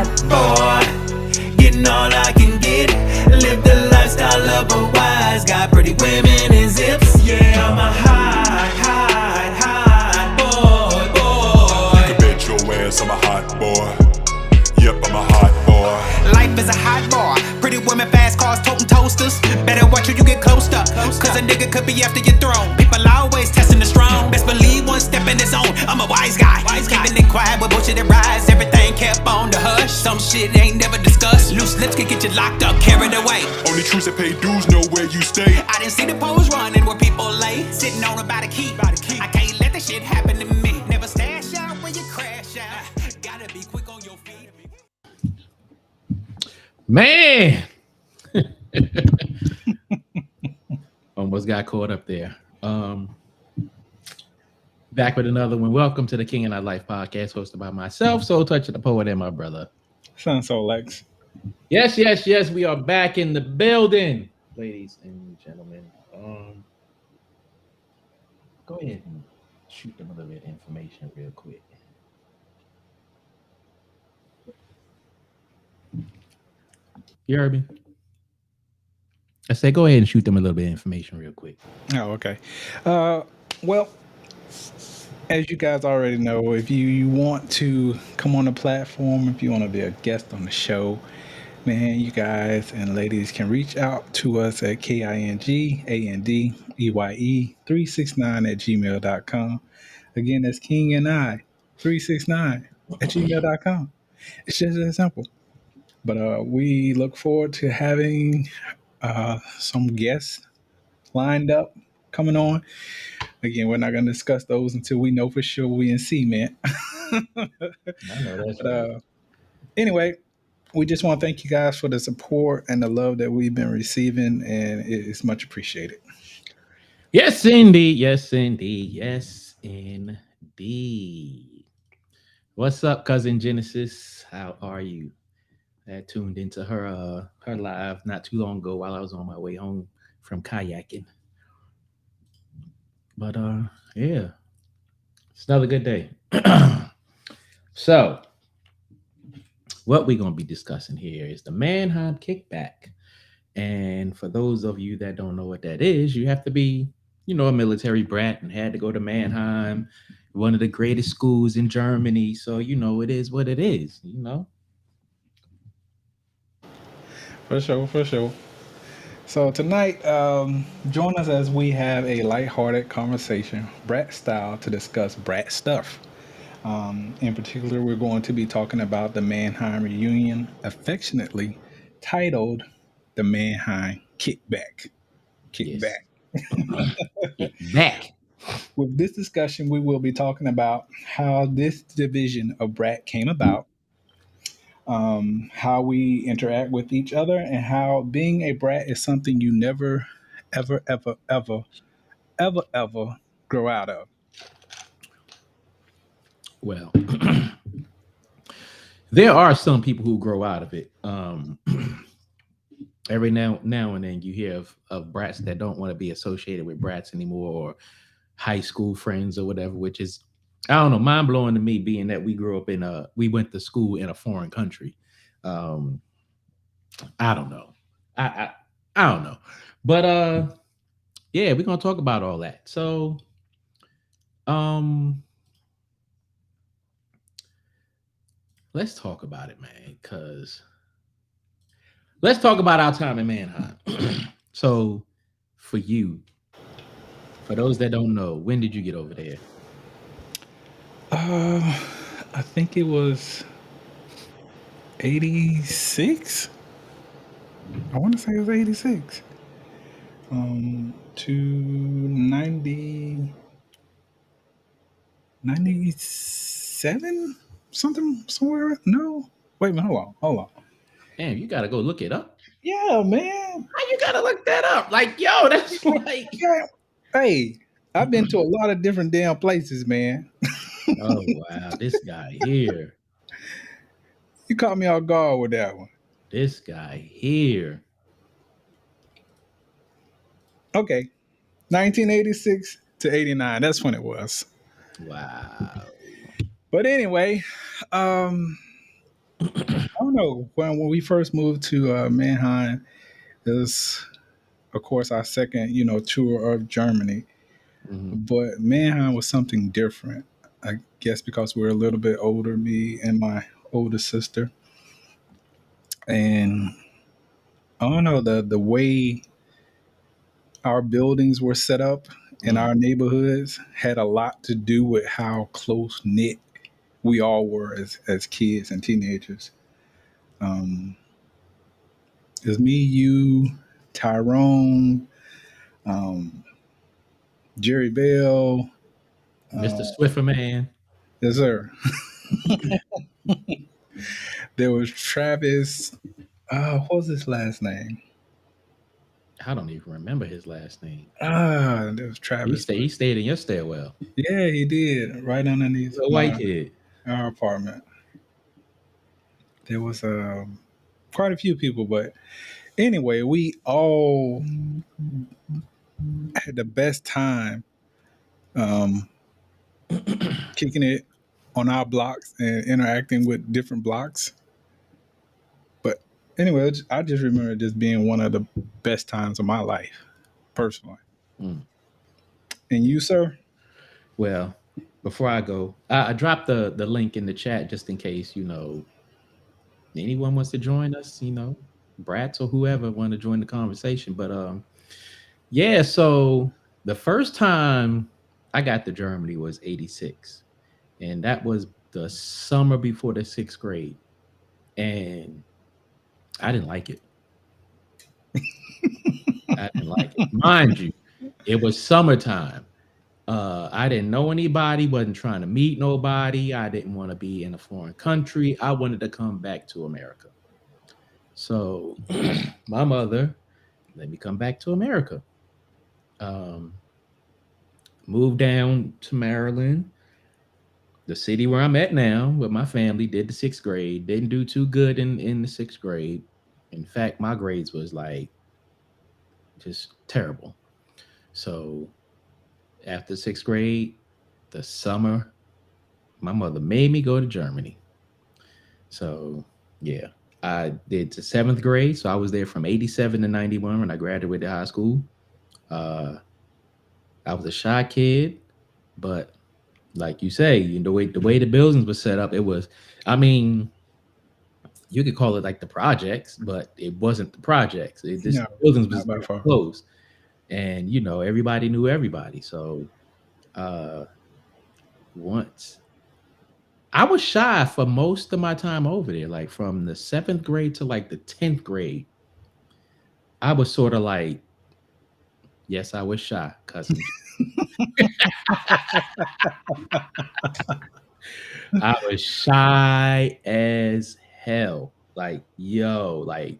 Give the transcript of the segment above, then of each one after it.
hot boy, getting all I can get. Live the lifestyle of a wise guy, pretty women and zips. Yeah, I'm a hot boy. You can bet your ass I'm a hot boy. Yep, I'm a hot boy. Life is a hot bar. Pretty women, fast cars, toting toasters. Better watch who you get close up, cause a nigga could be after your throne. People always testing the strong. Best believe one step in his own. I'm a wise guy. Keeping it quiet with bullshit that rise. Everything kept on the hush. Some shit ain't never discussed. Loose lips can get you locked up, carried away. Only troops that pay dues know where you stay. I didn't see the poles running where people lay. Sitting on about a key. I can't let that shit happen to me. Never stash out when you crash out. Gotta be quick on your feet. Man, almost got caught up there. Back with another one. Welcome to the King and I Life podcast, hosted by myself, Soul Toucher the Poet, and my brother, Son Soul Lex. Yes. We are back in the building, ladies and gentlemen. Go ahead and shoot them a little bit of information real quick. You heard me? I said, go ahead and shoot them a little bit of information real quick. Oh, okay. Well, as you guys already know, if you want to come on the platform, if you want to be a guest on the show, man, you guys and ladies can reach out to us at KingAndEye369@gmail.com. Again, that's KingAndEye369@gmail.com. It's just that simple. But we look forward to having some guests lined up coming on. Again, we're not going to discuss those until we know for sure we in C, man. I know that's right. Anyway, we just want to thank you guys for the support and the love that we've been receiving, and it is much appreciated. Yes, indeed. What's up, cousin Genesis? How are you? I tuned into her live not too long ago while I was on my way home from kayaking. But yeah, it's another good day. So, what we're gonna be discussing here is the Mannheim Kickback. And for those of you that don't know what that is, you have to be, a military brat and had to go to Mannheim, one of the greatest schools in Germany. So, it is what it is, For sure. So tonight, join us as we have a lighthearted conversation, brat style, to discuss brat stuff. In particular, we're going to be talking about the Mannheim reunion, affectionately titled the Mannheim Kickback. Yes. Back. With this discussion, we will be talking about how this division of brat came about, how we interact with each other, and how being a brat is something you never, ever grow out of. Well, there are some people who grow out of it. Every now and then you hear of brats that don't want to be associated with brats anymore, or high school friends or whatever, which is, I don't know, mind blowing to me, being that we grew up we went to school in a foreign country. I don't know. I don't know. But yeah, we're gonna talk about all that. So let's talk about it, man, because let's talk about our time in Mannheim. So for those that don't know, when did you get over there? I think it was 86. I want to say it was 86. To 90, 97? Something, somewhere? No. Wait a minute, hold on. Damn, you gotta go look it up. Yeah, man. How you gotta look that up? Like, yo, that's like... Yeah. Hey, I've been to a lot of different damn places, man. Oh, wow. This guy here. You caught me off guard with that one. This guy here. Okay. 1986 to 89. That's when it was. Wow. But anyway, I I don't know. When we first moved to Mannheim, it was, of course, our second, tour of Germany. Mhm. But Mannheim was something different. I guess because we're a little bit older, me and my older sister, and I don't know the way our buildings were set up in Mm. our neighborhoods had a lot to do with how close knit we all were as kids and teenagers. Um, it was me, you, Tyrone, um, Jerry Bell. Mr. Uh, Swifferman. yes, sir. There was Travis. What was his last name? I don't even remember his last name. There was He Travis. stayed. He stayed in your stairwell. Yeah, he did. Right underneath A white kid. our apartment. There was quite a few people, but anyway, we all had the best time um, kicking it on our blocks and interacting with different blocks. But anyway, I just remember this being one of the best times of my life, personally. Mm. And you, sir? Well, before I go, I dropped the link in the chat just in case anyone wants to join us. Brats or whoever want to join the conversation. But yeah. So the first time I got to Germany was '86, and that was the summer before the sixth grade, and I didn't like it. I didn't like it. Mind you, it was summertime. I didn't know anybody, wasn't trying to meet nobody. I didn't want to be in a foreign country. I wanted to come back to America. So my mother let me come back to America. Um, moved down to Maryland, the city where I'm at now with my family, did the sixth grade. Didn't do too good in the sixth grade. In fact, my grades was like just terrible. So after sixth grade, the summer, my mother made me go to Germany. So yeah, I did to seventh grade. So I was there from '87 to '91 when I graduated high school. Uh, I was a shy kid, but like you say, the way the buildings were set up, it was. I mean, you could call it like the projects, but it wasn't the projects. No, The buildings was not by very far. close, and everybody knew everybody. So uh, once I was shy for most of my time over there, like from the seventh grade to like the 10th grade. I was sort of like, yes, I was shy, cussing. I was shy as hell. Like, yo, like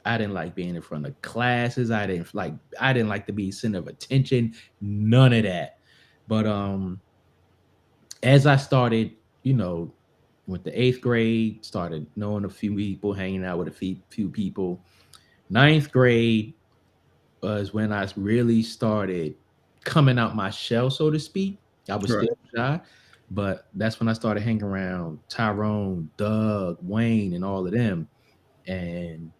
I didn't like being in front of classes. I didn't like to be center of attention. None of that. But as I started, with the eighth grade, started knowing a few people, hanging out with a few people. Ninth grade was when I really started coming out my shell, so to speak. I was Right. still shy, but that's when I started hanging around Tyrone, Doug, Wayne, and all of them. And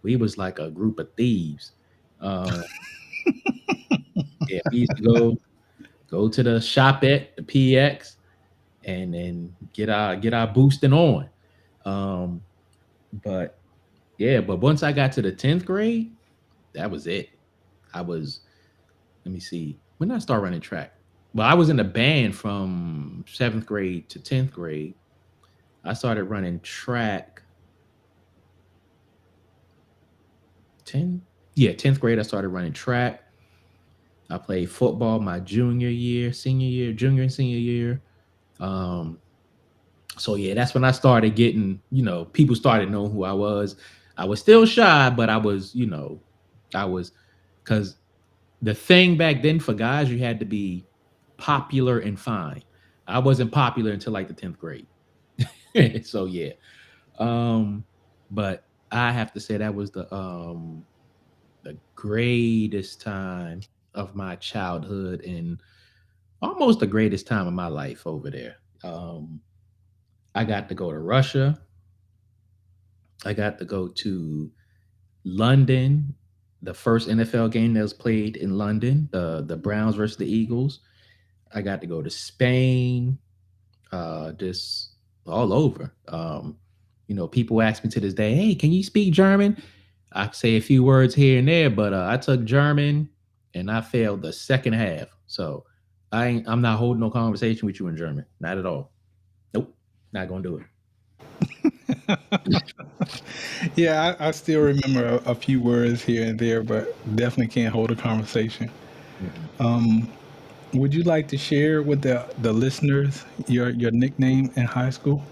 we was like a group of thieves. Uh, yeah, we used to go to the shop at the PX and then get our boosting on. Um, but yeah, but once I got to the 10th grade, that was it. I was let me see. When did I start running track? Well, I was in a band from seventh grade to 10th grade. I started running track 10. Yeah, 10th grade, I started running track. I played football my junior year, senior year, junior and senior year. Um, so yeah, that's when I started getting, people started knowing who I was. I was still shy, but I was because the thing back then for guys, you had to be popular and fine. I wasn't popular until like the 10th grade. So yeah. Um, but I have to say that was the greatest time of my childhood and almost the greatest time of my life over there. I got to go to Russia. I got to go to London, the first NFL game that was played in London, the Browns versus the Eagles. I got to go to Spain, just all over. People ask me to this day, "Hey, can you speak German?" I say a few words here and there, but I took German and I failed the second half. So I'm not holding no conversation with you in German, not at all. Nope, not gonna do it. Yeah, I still remember a few words here and there, but definitely can't hold a conversation. Mm-mm. Would you like to share with the listeners your nickname in high school?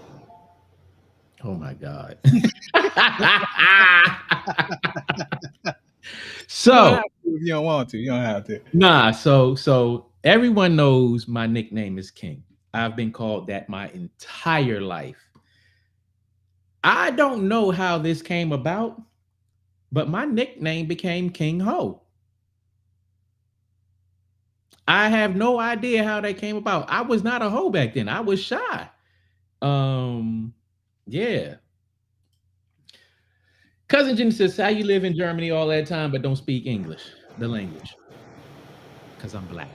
Oh my god. You don't have So to if you don't want to. You don't have to. nah, so everyone knows my nickname is King. I've been called that my entire life. I don't know how this came about, but my nickname became King Ho. I have no idea how that came about. I was not a hoe back then. I was shy. Um, yeah. Cousin Jim says, "How you live in Germany all that time but don't speak English, the language?" Because I'm black.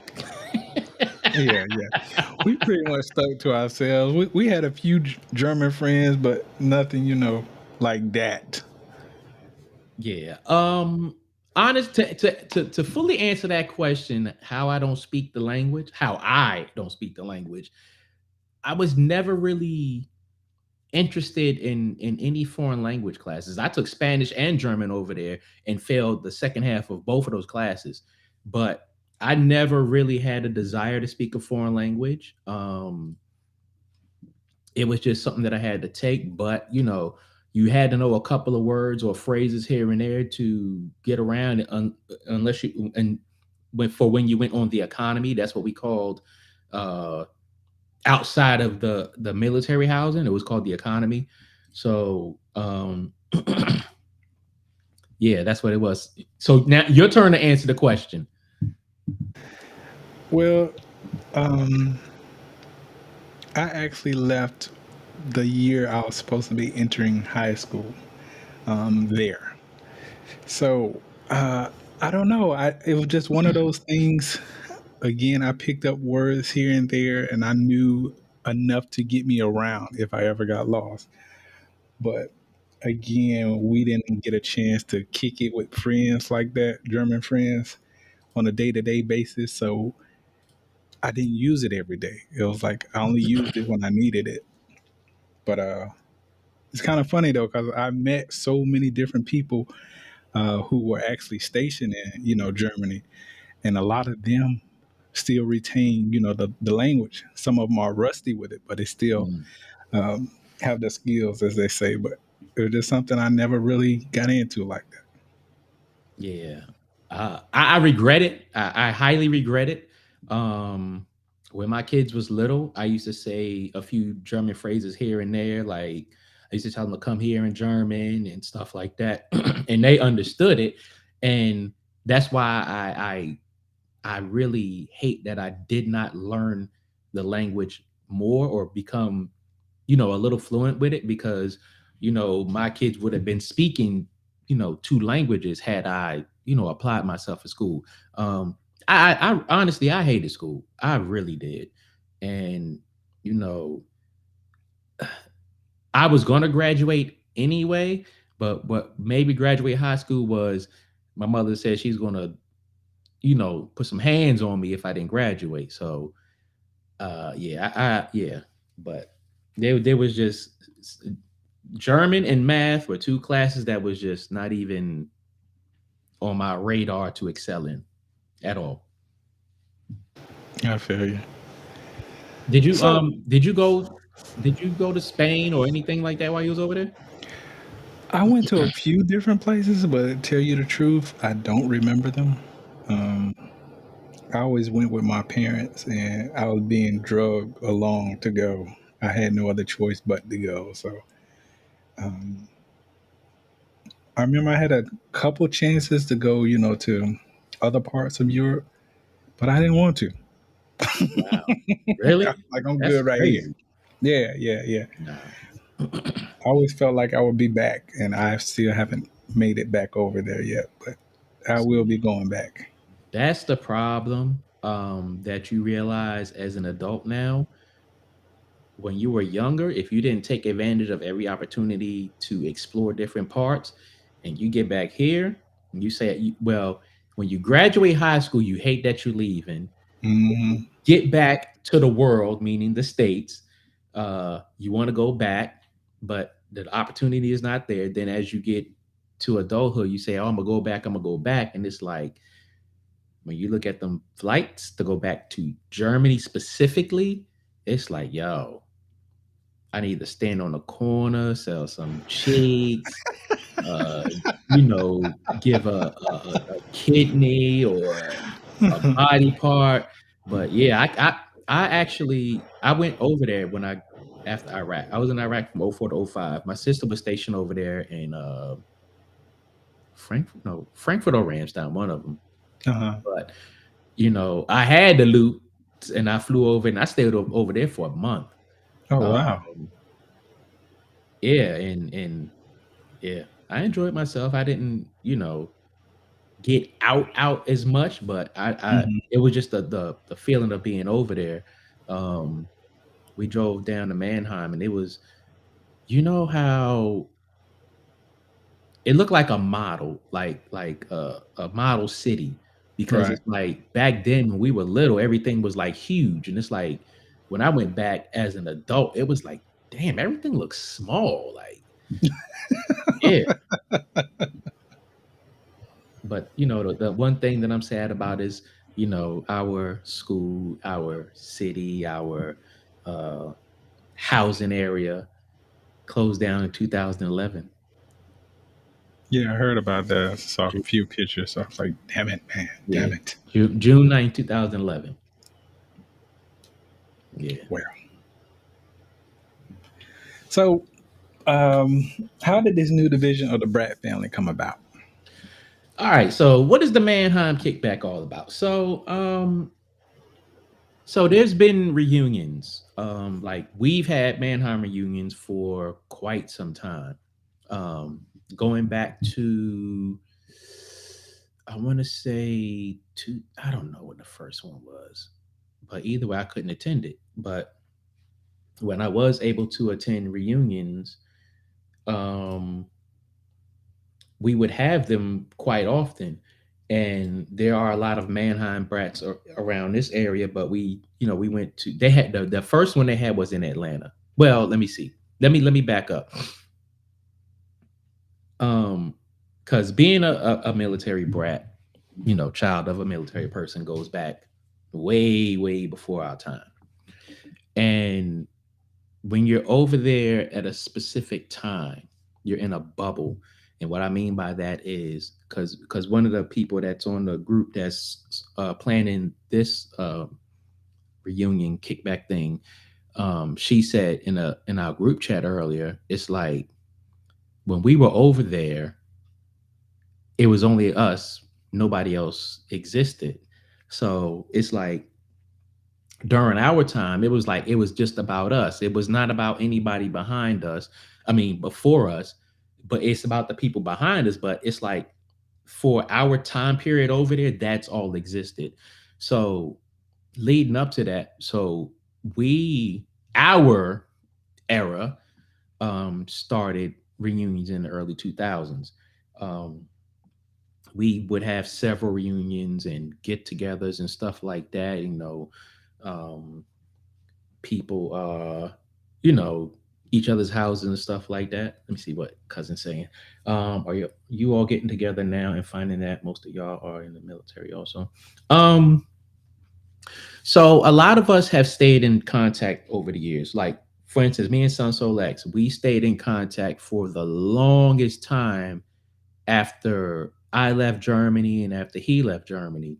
Yeah, yeah. We pretty much stuck to ourselves. We had a few German friends, but nothing, like that. Yeah. Honest to fully answer that question, how I don't speak the language, how I don't speak the language, I was never really interested in any foreign language classes. I took Spanish and German over there and failed the second half of both of those classes. But I never really had a desire to speak a foreign language. It was just something that I had to take. But you had to know a couple of words or phrases here and there to get around. Unless you and when you went on the economy, that's what we called uh, outside of the military housing. It was called the economy. So yeah, that's what it was. So now your turn to answer the question. Well, um, I actually left the year I was supposed to be entering high school there. So I don't know. It was just one of those things. Again, I picked up words here and there, and I knew enough to get me around if I ever got lost. But again, we didn't get a chance to kick it with friends like that, German friends, on a day to day basis. So I didn't use it every day. It was like I only used it when I needed it. But it's kind of funny though, because I met so many different people who were actually stationed in, Germany, and a lot of them still retain, the language. Some of them are rusty with it, but they still Mm. um, have the skills, as they say. But it was just something I never really got into like that. Yeah. I regret it. I highly regret it. Um, when my kids was little, I used to say a few German phrases here and there. Like I used to tell them to come here in German and stuff like that, and they understood it. And that's why I really hate that I did not learn the language more or become, a little fluent with it because, my kids would have been speaking, two languages had I, applied myself at school. I honestly, I hated school. I really did. And, you know, I was going to graduate anyway, but what made me graduate high school was my mother said she's going to, put some hands on me if I didn't graduate. So, yeah, yeah, but there was just German and math were two classes that was just not even on my radar to excel in at all. I feel you. Did you So did you go to Spain or anything like that while you was over there? I went to a few different places, but to tell you the truth, I don't remember them. Um, I always went with my parents, and I was being drugged along to go. I had no other choice but to go. So um, I remember I had a couple chances to go, to other parts of Europe, but I didn't want to. Wow. Really? Like I'm That's good right here. crazy. Yeah, yeah, yeah. Nah. always felt like I would be back, and I still haven't made it back over there yet. But I will be going back. That's the problem that you realize as an adult now. When you were younger, if you didn't take advantage of every opportunity to explore different parts, and you get back here, and you say, well, when you graduate high school, you hate that you're leaving. Hmm. Get back to the world, meaning the states. You want to go back, but the opportunity is not there. Then as you get to adulthood, you say, "Oh, I'm gonna go back. I'm gonna go back," and it's like when you look at them flights to go back to Germany specifically, it's like, yo, I need to stand on the corner, sell some cheeks, uh, give a kidney or a body part. But yeah, I actually I went over there when I after Iraq. I was in Iraq from '04 to '05. My sister was stationed over there in Frankfurt or Ramstein, one of them. Uh-huh. But I had the loot, and I flew over and I stayed over there for a month. Oh wow. Um, yeah, and yeah, I enjoyed myself. I didn't, get out as much, but I Hmm. it was just the feeling of being over there. Um, we drove down to Mannheim, and it was, how it looked like a model, like a model city, because Right. it's like back then when we were little, everything was like huge, and it's like when I went back as an adult, it was like, damn, everything looks small. Like, yeah. But the one thing that I'm sad about is, our school, our city, our uh, housing area closed down in 2011. Yeah, I heard about that. I saw a Ju- few pictures. So I was like, damn it, man, Yeah, damn it. June 9th, 2011. Yeah. Well, so um, how did this new division of the Brat family come about? All right. So, what is the Mannheim Kickback all about? So there's been reunions. Like we've had Mannheim reunions for quite some time. Um, Going back to, I want to say I don't know what the first one was, but either way, I couldn't attend it. But when I was able to attend reunions, um, we would have them quite often. And there are a lot of Mannheim brats around this area, but we went to, they had the first one they had was in Atlanta. Well, let me see. Let me back up. Um, because being a military brat, child of a military person goes back way, way before our time. And when you're over there at a specific time, you're in a bubble. And what I mean by that is because one of the people that's on the group that's planning this reunion kickback thing, she said in our group chat earlier, it's like when we were over there, it was only us, nobody else existed. So it's like during our time, it was like it was just about us. It was not about anybody behind us. I mean, before us, but it's about the people behind us. But it's like for our time period over there, that's all existed. So leading up to that, so our era, started reunions in the early 2000s. Um, we would have several reunions and get-togethers and stuff like that. Um, People you know each other's houses and stuff like that. Let me see what cousin's saying. Are you all getting together now and finding that most of y'all are in the military also? So a lot of us have stayed in contact over the years. Like for instance, me and Son Solex, we stayed in contact for the longest time after I left Germany and after he left Germany.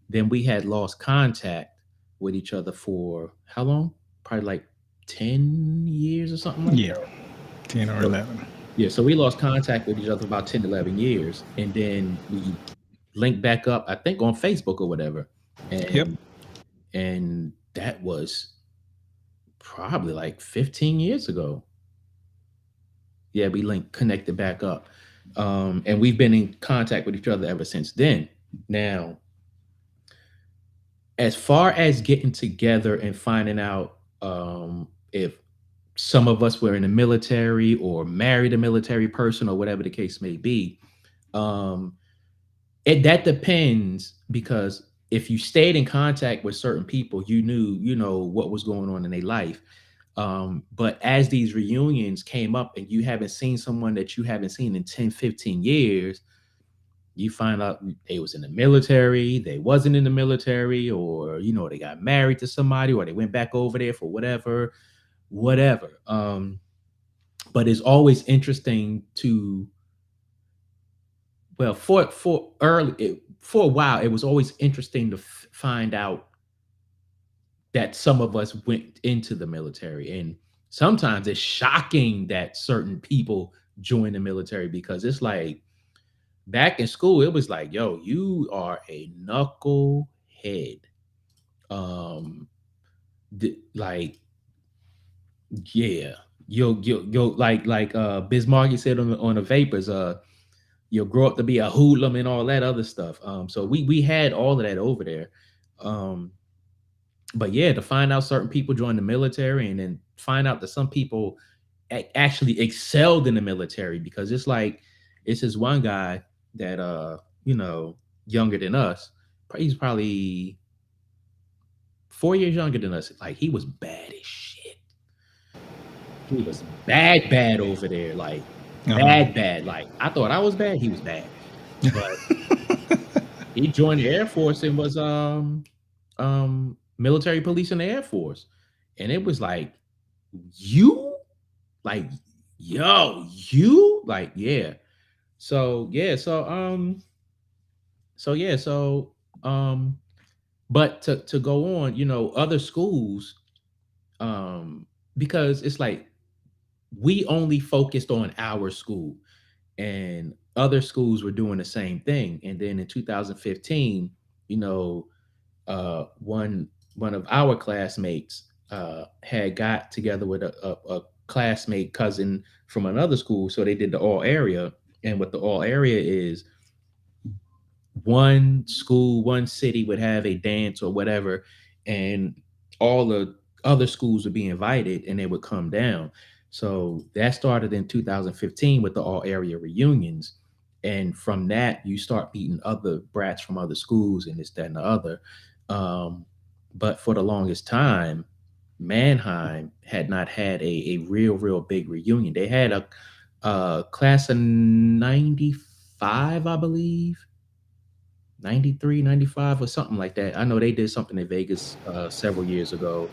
Then we had lost contact with each other for how long? Probably like 10 years or something like Yeah, that. 10 or So, 11. yeah, so we lost contact with each other for about 10, 11 years. And then we linked back up, I think on Facebook or whatever. Yep. And that was probably like 15 years ago. Yeah, we linked, connected back up, and we've been in contact with each other ever since then. Now, as far as getting together and finding out if some of us were in the military or married a military person or whatever the case may be, um, it that depends because if you stayed in contact with certain people, you knew, what was going on in their life. But as these reunions came up and you haven't seen someone that you haven't seen in 10, 15 years, you find out they was in the military, they wasn't in the military, or they got married to somebody, or they went back over there for whatever. But it's always interesting to, well, for a while, it was always interesting to find out that some of us went into the military, and sometimes it's shocking that certain people join the military because it's like back in school, it was like, yo, you are a knucklehead. Um, like, yeah, you'll like Bismarck said on the vapors, you'll grow up to be a hoodlum and all that other stuff. So we had all of that over there. Um, but yeah, to find out certain people joined the military and then find out that some people actually excelled in the military because it's this one guy that younger than us. He's probably 4 years younger than us. Like he was bad as shit. He was bad over there. Like Uh-huh. bad. Like I thought I was bad. He was bad. But he joined the Air Force and was military police in the Air Force. And it was like, you? Like, yo, you? Like, yeah. So yeah, so yeah, so but to go on, other schools, because it's like we only focused on our school and other schools were doing the same thing. And then in 2015, you know, one of our classmates had got together with a classmate cousin from another school, so they did the all area. And what the all area is, one school, one city would have a dance or whatever, and all the other schools would be invited and they would come down. So that started in 2015 with the all area reunions. And from that, you start meeting other brats from other schools and this, that, and the other. But for the longest time, Mannheim had not had a real big reunion. They had a class of 95, I believe, 93, 95, or something like that. I know they did something in Vegas several years ago.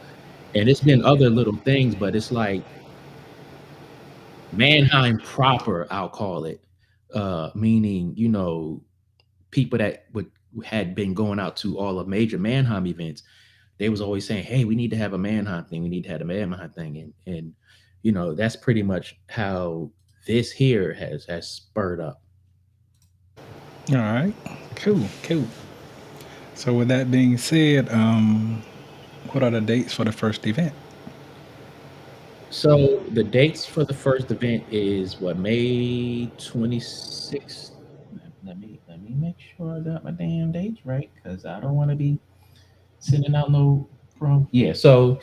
And it's been other little things, but it's like Mannheim proper, I'll call it. Meaning, people that would had been going out to all of major Mannheim events, they was always saying, "Hey, we need to have a Mannheim thing. We need to have a Mannheim thing," and that's pretty much how this here has spurred up. All right. Cool. Cool. So with that being said, what are the dates for the first event? So the dates for the first event is what, May 26th. Let me make sure I got my damn dates right because I don't want to be sending out no wrong. Yeah. So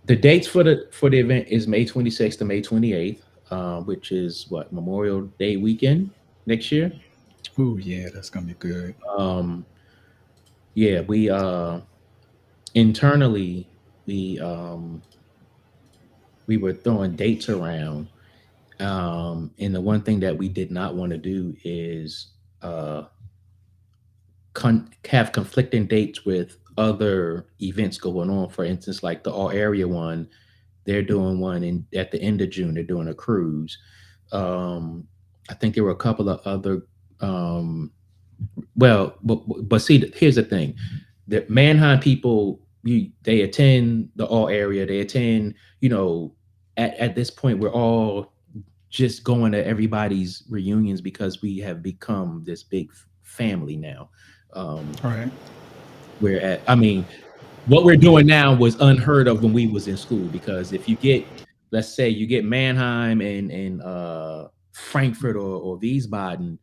the dates for the event is May 26th to May 28th, which is what, Memorial Day weekend next year. Oh yeah, that's gonna be good. Um, yeah, we internally we were throwing dates around. And the one thing that we did not want to do is have conflicting dates with other events going on. For instance, like the all area one, they're doing one at the end of June. They're doing a cruise. Um, I think there were a couple of other. Well, but see, here's the thing: the Mannheim people, they attend the all area. They attend. At this point, we're all just going to everybody's reunions because we have become this big family now. Um, All right. I mean, what we're doing now was unheard of when we was in school because if you get let's say you get Mannheim and Frankfurt or Wiesbaden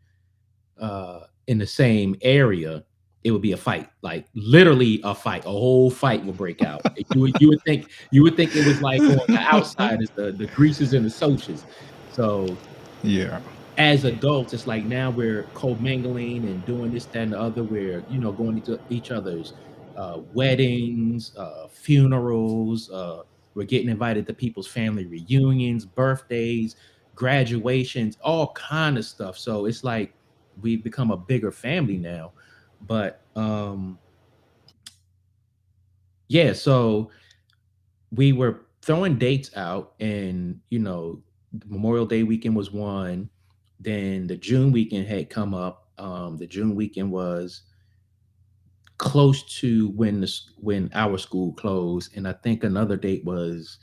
in the same area, it would be a fight, like literally a fight. A whole fight will break out. You would think it was like on the outsiders, the greasers and the socials. So Yeah. as adults, it's like now we're co-mingling and doing this, that, and the other. We're going into each other's weddings, funerals. We're getting invited to people's family reunions, birthdays, graduations, all kind of stuff. So it's like we've become a bigger family now. But yeah, so we were throwing dates out, and Memorial Day weekend was one. Then the June weekend had come up. The June weekend was close to when our school closed, and I think another date was,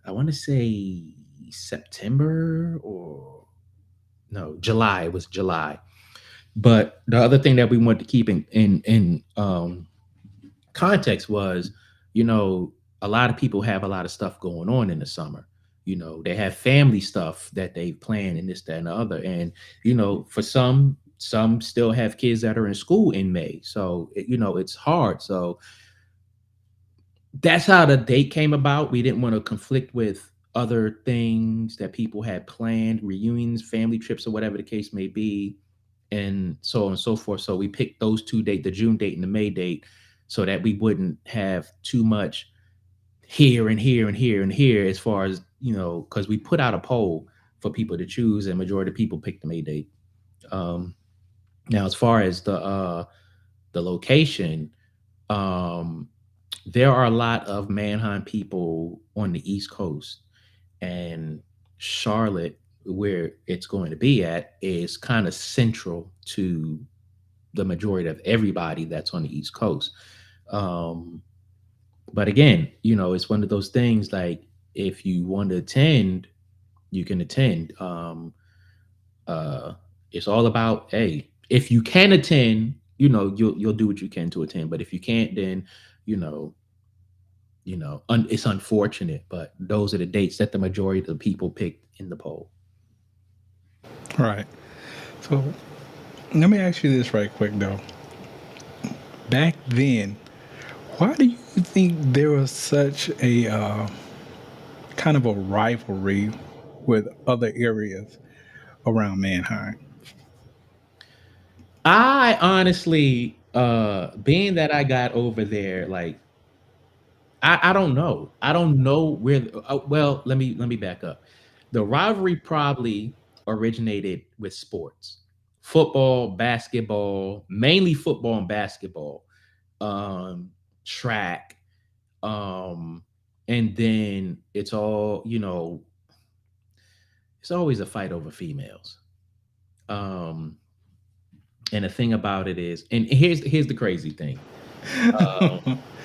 I want to say September, or no, July. It was July. But the other thing that we wanted to keep in context was, you know, a lot of people have a lot of stuff going on in the summer. They have family stuff that they plan and this, that, and the other. And, for some still have kids that are in school in May. So, it's hard. So that's how the date came about. We didn't want to conflict with other things that people had planned, reunions, family trips, or whatever the case may be, and so on and so forth. So we picked those two dates, the June date and the May date, so that we wouldn't have too much here and here and here and here, as far as, because we put out a poll for people to choose, and majority of people picked the May date. Now, as far as the location, there are a lot of Mannheim people on the East Coast, and Charlotte, where it's going to be at, is kind of central to the majority of everybody that's on the East Coast. But again, it's one of those things, like, if you want to attend, you can attend. It's all about, hey, if you can attend, you'll do what you can to attend. But if you can't, then it's unfortunate. But those are the dates that the majority of the people picked in the poll. Right. So let me ask you this right quick though. Back then, why do you think there was such a kind of a rivalry with other areas around Mannheim? I honestly, being that I got over there, like, I don't know. I don't know where. Well, let me back up. The rivalry probably originated with sports, football, basketball, mainly football and basketball, track, um, and then it's always a fight over females. Um, and the thing about it is, and here's the crazy thing.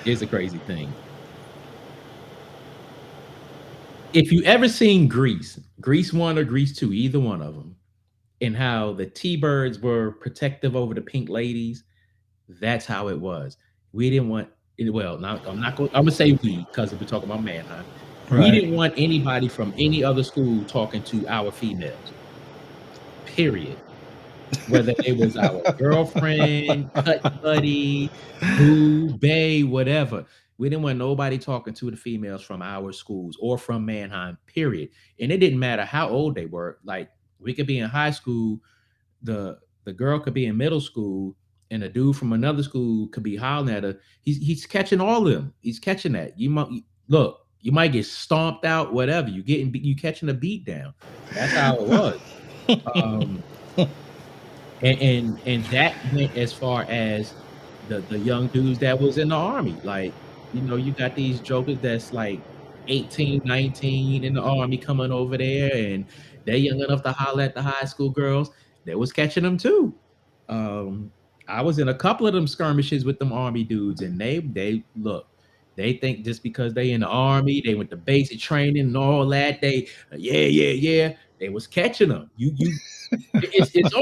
Here's the crazy thing. If you ever seen Grease 1 or Grease 2, either one of them, and how the T-Birds were protective over the pink ladies, that's how it was. We didn't want, well, now I'm gonna say we, because we're talking about Mannheim. We Right. didn't want anybody from any other school talking to our females. Period. Whether it was our girlfriend, cut buddy, boo, bae, whatever. We didn't want nobody talking to the females from our schools or from Mannheim, period. And it didn't matter how old they were. Like, we could be in high school, the girl could be in middle school, and a dude from another school could be hollering at her. He's catching all of them. He's catching that. Look, you might get stomped out, whatever. You catching a beat down. That's how it was. Um, and that went as far as the young dudes that was in the army. Like, you got these jokers that's like 18, 19 in the army coming over there, and they're young enough to holler at the high school girls. They was catching them too. um I was in a couple of them skirmishes with them army dudes, and they look, they think just because they in the army, they went to basic training and all that, they, yeah, they was catching them. It's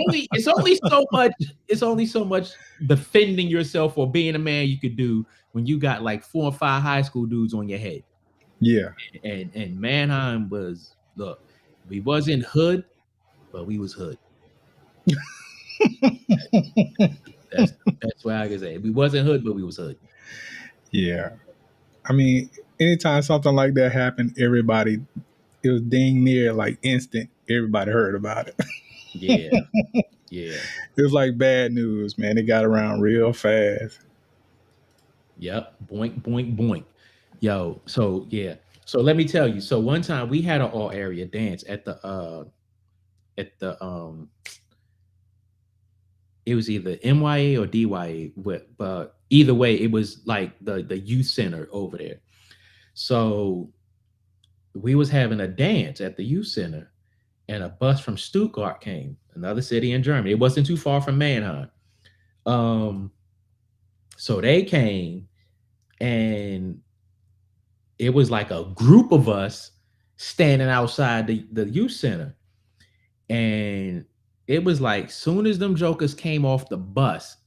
only so much defending yourself or being a man you could do when you got like 4 or 5 high school dudes on your head. Yeah. And Mannheim was, look, we wasn't hood, but we was hood. That's the best way I can say it. We wasn't hood, but we was hood. Yeah. I mean, anytime something like that happened, everybody, it was dang near like instant. Everybody heard about it. Yeah, yeah, It was like bad news, man. It got around real fast. yep. Boink, boink, boink. Yo, so yeah. So let me tell you. So one time we had an all area dance at the it was either MYA or DYA, but either way, it was like the youth center over there. So we was having a dance at the youth center, and a bus from Stuttgart came, another city in Germany. It wasn't too far from Mannheim. Um, so they came, and it was like a group of us standing outside the youth center, and it was like soon as them jokers came off the bus,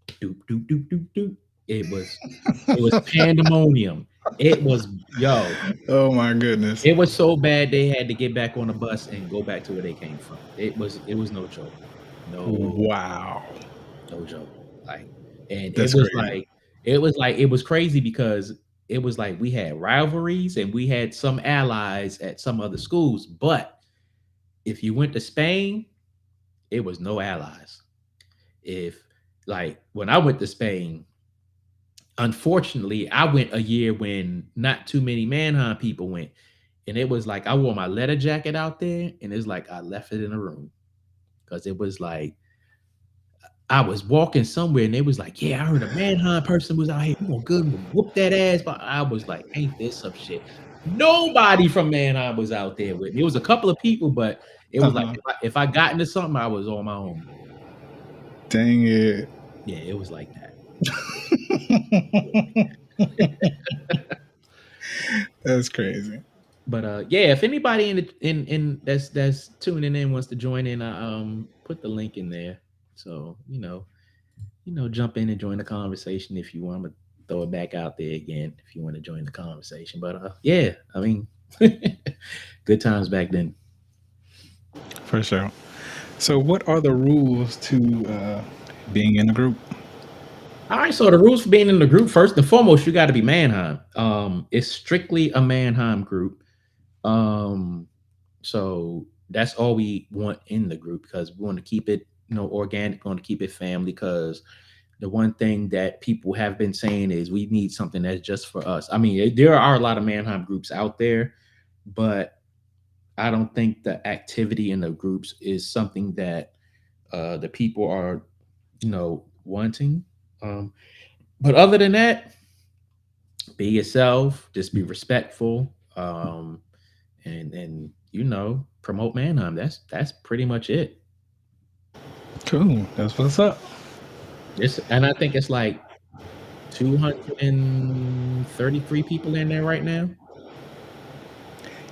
doop doop doop doop doop, it was it was pandemonium. It was, yo, Oh my goodness. it was so bad they had to get back on the bus and go back to where they came from. It was no joke. No, Wow. no joke. Like, and That's crazy. it was crazy because it was like we had rivalries and we had some allies at some other schools, but if you went to Spain, it was no allies. If, like, when I went to Spain, unfortunately, I went a year when not too many Mannheim people went, and it was like I wore my leather jacket out there, and it's like I left it in a room because it was like I was walking somewhere, and they was like, "Yeah, I heard a Mannheim person was out here. We gonna good whoop that ass." But I was like, "Ain't this some shit?" Nobody from Mannheim was out there with me. It was a couple of people, but it Uh was like huh. if I got into something, I was on my own. Dang it. Yeah, it was like that. That's crazy. But yeah, if anybody in that's tuning in wants to join in, I put the link in there. So jump in and join the conversation if you want. To throw it back out there again if you want to join the conversation. But yeah, I mean, good times back then. For sure. So, what are the rules to being in a group? All right, so the rules for being in the group, first and foremost, you got to be Mannheim. It's strictly a Mannheim group. Um, so that's all we want in the group because we want to keep it, organic, want to keep it family. Because the one thing that people have been saying is we need something that's just for us. I mean, there are a lot of Mannheim groups out there, but I don't think the activity in the groups is something that the people are, wanting. Um, but other than that, be yourself, just be respectful, and promote Mannheim. That's pretty much it. Cool. That's what's up. And I think it's like 233 people in there right now.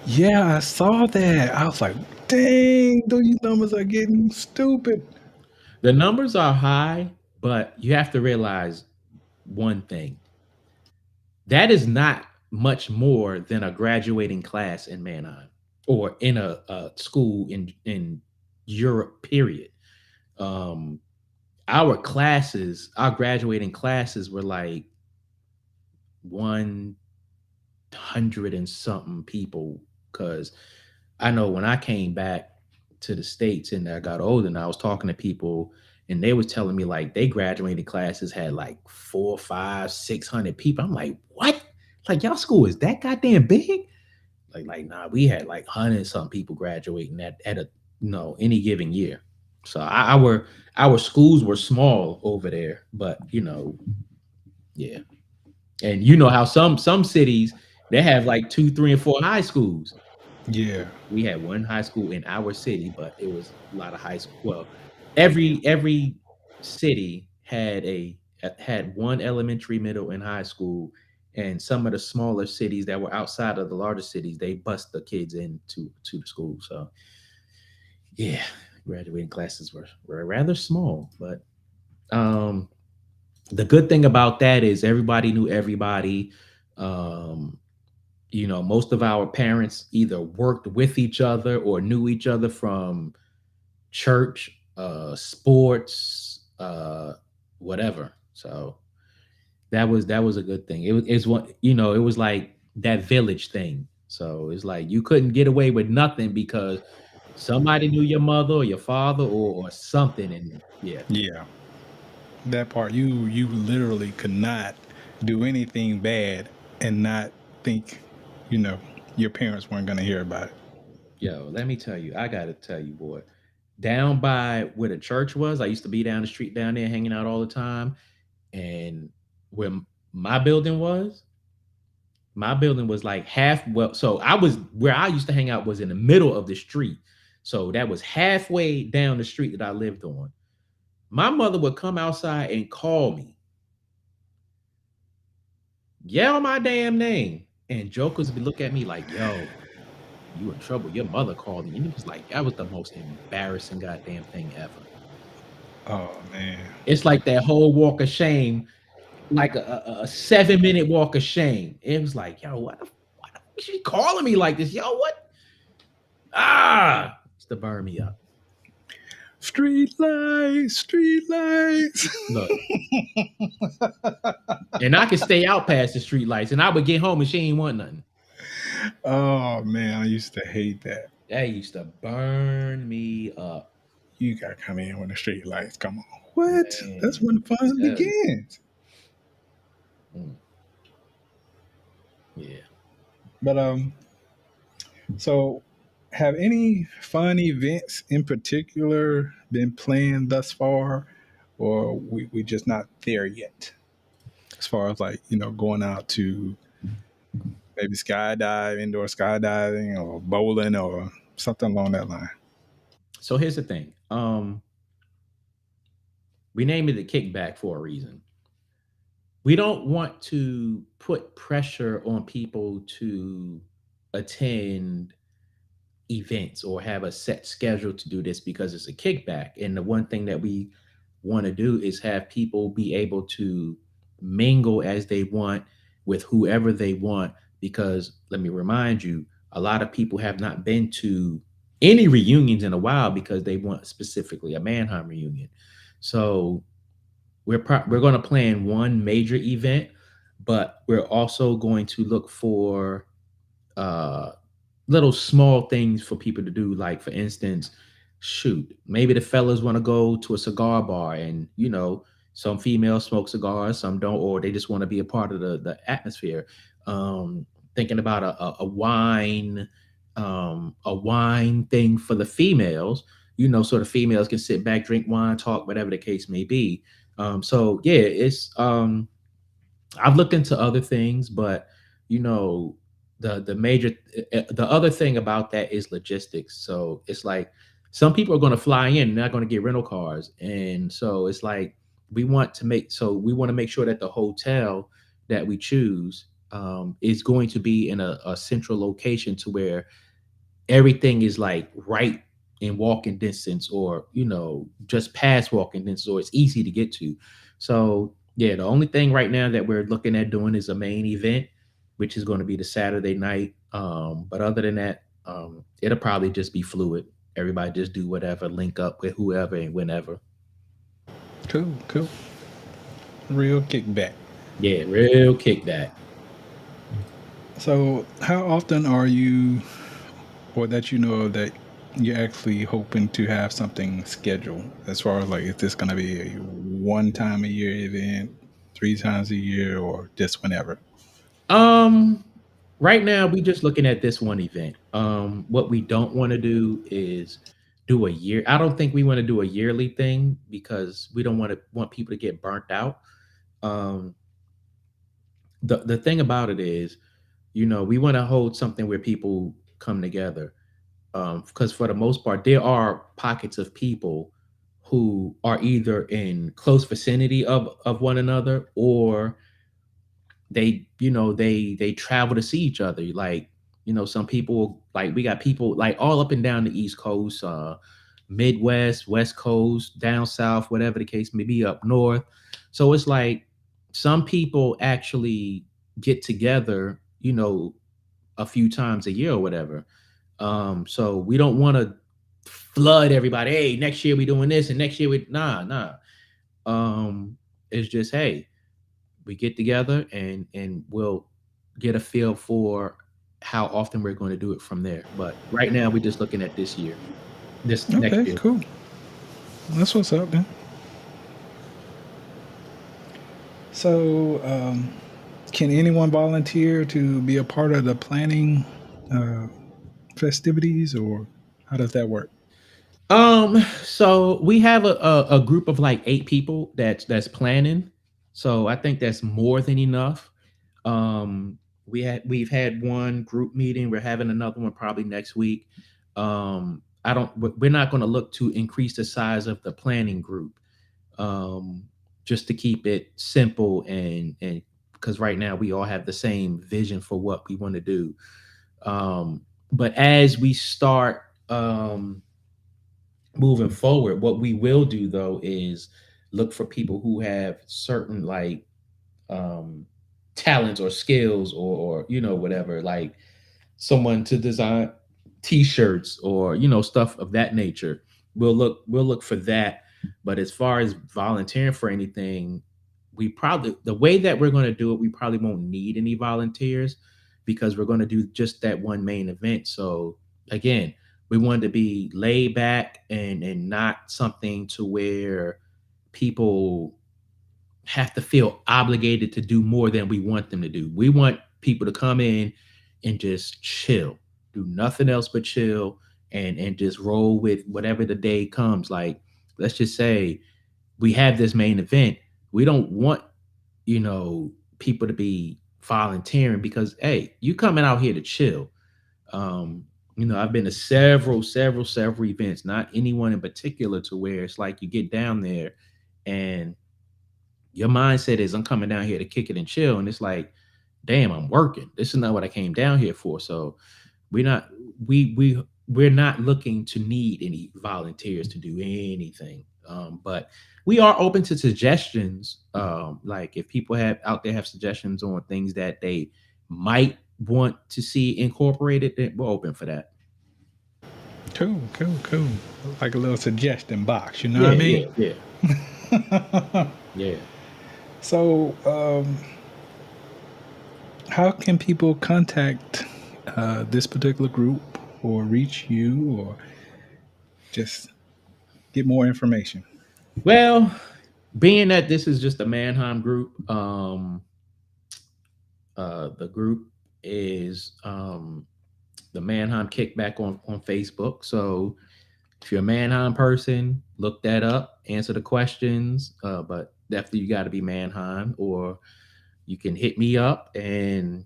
Yeah, I saw that. I was like, dang, these numbers are getting stupid. The numbers are high, but you have to realize one thing. That is not much more than a graduating class in Mannheim or in a school in Europe, period. Um, our graduating classes were like 100 and something people. Because I know when I came back to the States and I got older and I was talking to people and they was telling me like they graduating classes had like 4, 5, 600 people. I'm like, what? Like y'all school is that goddamn big? Like nah, we had like 100 some people graduating at a any given year. So our schools were small over there, but yeah. And you know how some cities they have like 2, 3, and 4 high schools. Yeah. We had one high school in our city, but it was a lot of high school. Well, every city had one elementary, middle, and high school, and some of the smaller cities that were outside of the larger cities, they bust the kids into to the school. So yeah, graduating classes were rather small, but um the good thing about that is everybody knew everybody. Um Most of our parents either worked with each other or knew each other from church, sports, whatever. So that was a good thing. It's one, it was like that village thing. So it's like you couldn't get away with nothing because somebody knew your mother or your father or something. And yeah, Yeah, that part. You literally could not do anything bad and not think, you know, your parents weren't going to hear about it. yo, let me tell you, I gotta tell you, boy, down by where the church was, I used to be down the street down there hanging out all the time. And where my building was, my building was like half, well, so I was where I used to hang out was in the middle of the street. So that was halfway down the street that I lived on. My mother would come outside and call me, yell my damn name, and jokers would look at me like, yo, you in trouble. Your mother called me. And it was like, that was the most embarrassing goddamn thing ever. Oh man. It's like that whole walk of shame, like a 7 minute walk of shame. It was like, yo, what is she calling me like this? Yo, what? It's to burn me up. Street lights, street lights. Look, and I could stay out past the street lights, and I would get home and she ain't want nothing. Oh man, I used to hate that. That used to burn me up. You gotta come in when the street lights come on. What? That's Man, when fun tell you. begins. Mm, yeah. But so have any fun events in particular been planned thus far, or we just not there yet? As far as like, you know, going out to maybe skydive, indoor skydiving or bowling or something along that line. So here's the thing. We named it the kickback for a reason. We don't want to put pressure on people to attend events or have a set schedule to do this because it's a kickback. And the one thing that we want to do is have people be able to mingle as they want with whoever they want. Because let me remind you, a lot of people have not been to any reunions in a while because they want specifically a Mannheim reunion. So we're going to plan one major event, but we're also going to look for uh, little small things for people to do. Like for instance, shoot, maybe the fellas want to go to a cigar bar, and some females smoke cigars, some don't, or they just want to be a part of the atmosphere. Um, Thinking about a wine thing for the females, so the females can sit back, drink wine, talk, whatever the case may be. So yeah, it's I've looked into other things, but you know, the major the other thing about that is logistics. So it's like some people are going to fly in, they're not going to get rental cars, and so it's like we want to make sure that the hotel that we choose is going to be in a central location to where everything is like right in walking distance, or just past walking distance, or it's easy to get to. So yeah, the only thing right now that we're looking at doing is a main event, which is going to be the Saturday night. But other than that, it'll probably just be fluid. Everybody just do whatever, link up with whoever and whenever. Cool, cool. Real kickback. Yeah, real kickback. So, how often are you, or that you know of, that you're actually hoping to have something scheduled? As far as like, is this going to be a one time a year event, three times a year, or just whenever? Um, right now we just looking at this one event. What we don't want to do is do a year. I don't think we want to do a yearly thing because we don't want people to get burnt out. Um, the thing about it is, we want to hold something where people come together. Because for the most part, there are pockets of people who are either in close vicinity of one another, or they travel to see each other. Like, some people, like we got people like all up and down the East Coast, Midwest, West Coast, down south, whatever the case may be, up north. So it's like some people actually get together, a few times a year or whatever. So we don't want to flood everybody. Hey, next year we doing this, and next year we nah. It's just, hey, we get together and we'll get a feel for how often we're going to do it from there. But right now we're just looking at this year, this next Okay, year. cool. That's what's up then. So, can anyone volunteer to be a part of the planning uh, festivities, or how does that work? So we have a group of like 8 people that's planning. So I think that's more than enough. We've had one group meeting. We're having another one probably next week. I don't. We're not going to look to increase the size of the planning group, um, just to keep it simple and because right now we all have the same vision for what we want to do. But as we start moving forward, what we will do though is look for people who have certain like um, talents or skills or whatever, like someone to design t-shirts or stuff of that nature. We'll look for that. But as far as volunteering for anything, we probably the way that we're going to do it, we probably won't need any volunteers because we're going to do just that one main event. So again, we wanted to be laid back and not something to where people have to feel obligated to do more than we want them to do. We want people to come in and just chill, do nothing else but chill and just roll with whatever the day comes. Like, let's just say we have this main event. We don't want, people to be volunteering because hey, you coming out here to chill. I've been to several events, not anyone in particular, to where it's like you get down there and your mindset is I'm coming down here to kick it and chill. And it's like, damn, I'm working. This is not what I came down here for. So we're not we're not looking to need any volunteers to do anything. But we are open to suggestions. Like if people have out there have suggestions on things that they might want to see incorporated, then we're open for that. Cool, cool, cool. Like a little suggestion box, you know what Yeah, I yeah, mean? yeah, yeah. So, how can people contact this particular group or reach you or just get more information? Well, being that this is just a Mannheim group, the group is the Mannheim Kickback on Facebook. So if you're a Mannheim person, look that up, answer the questions. But definitely you got to be Mannheim, or you can hit me up and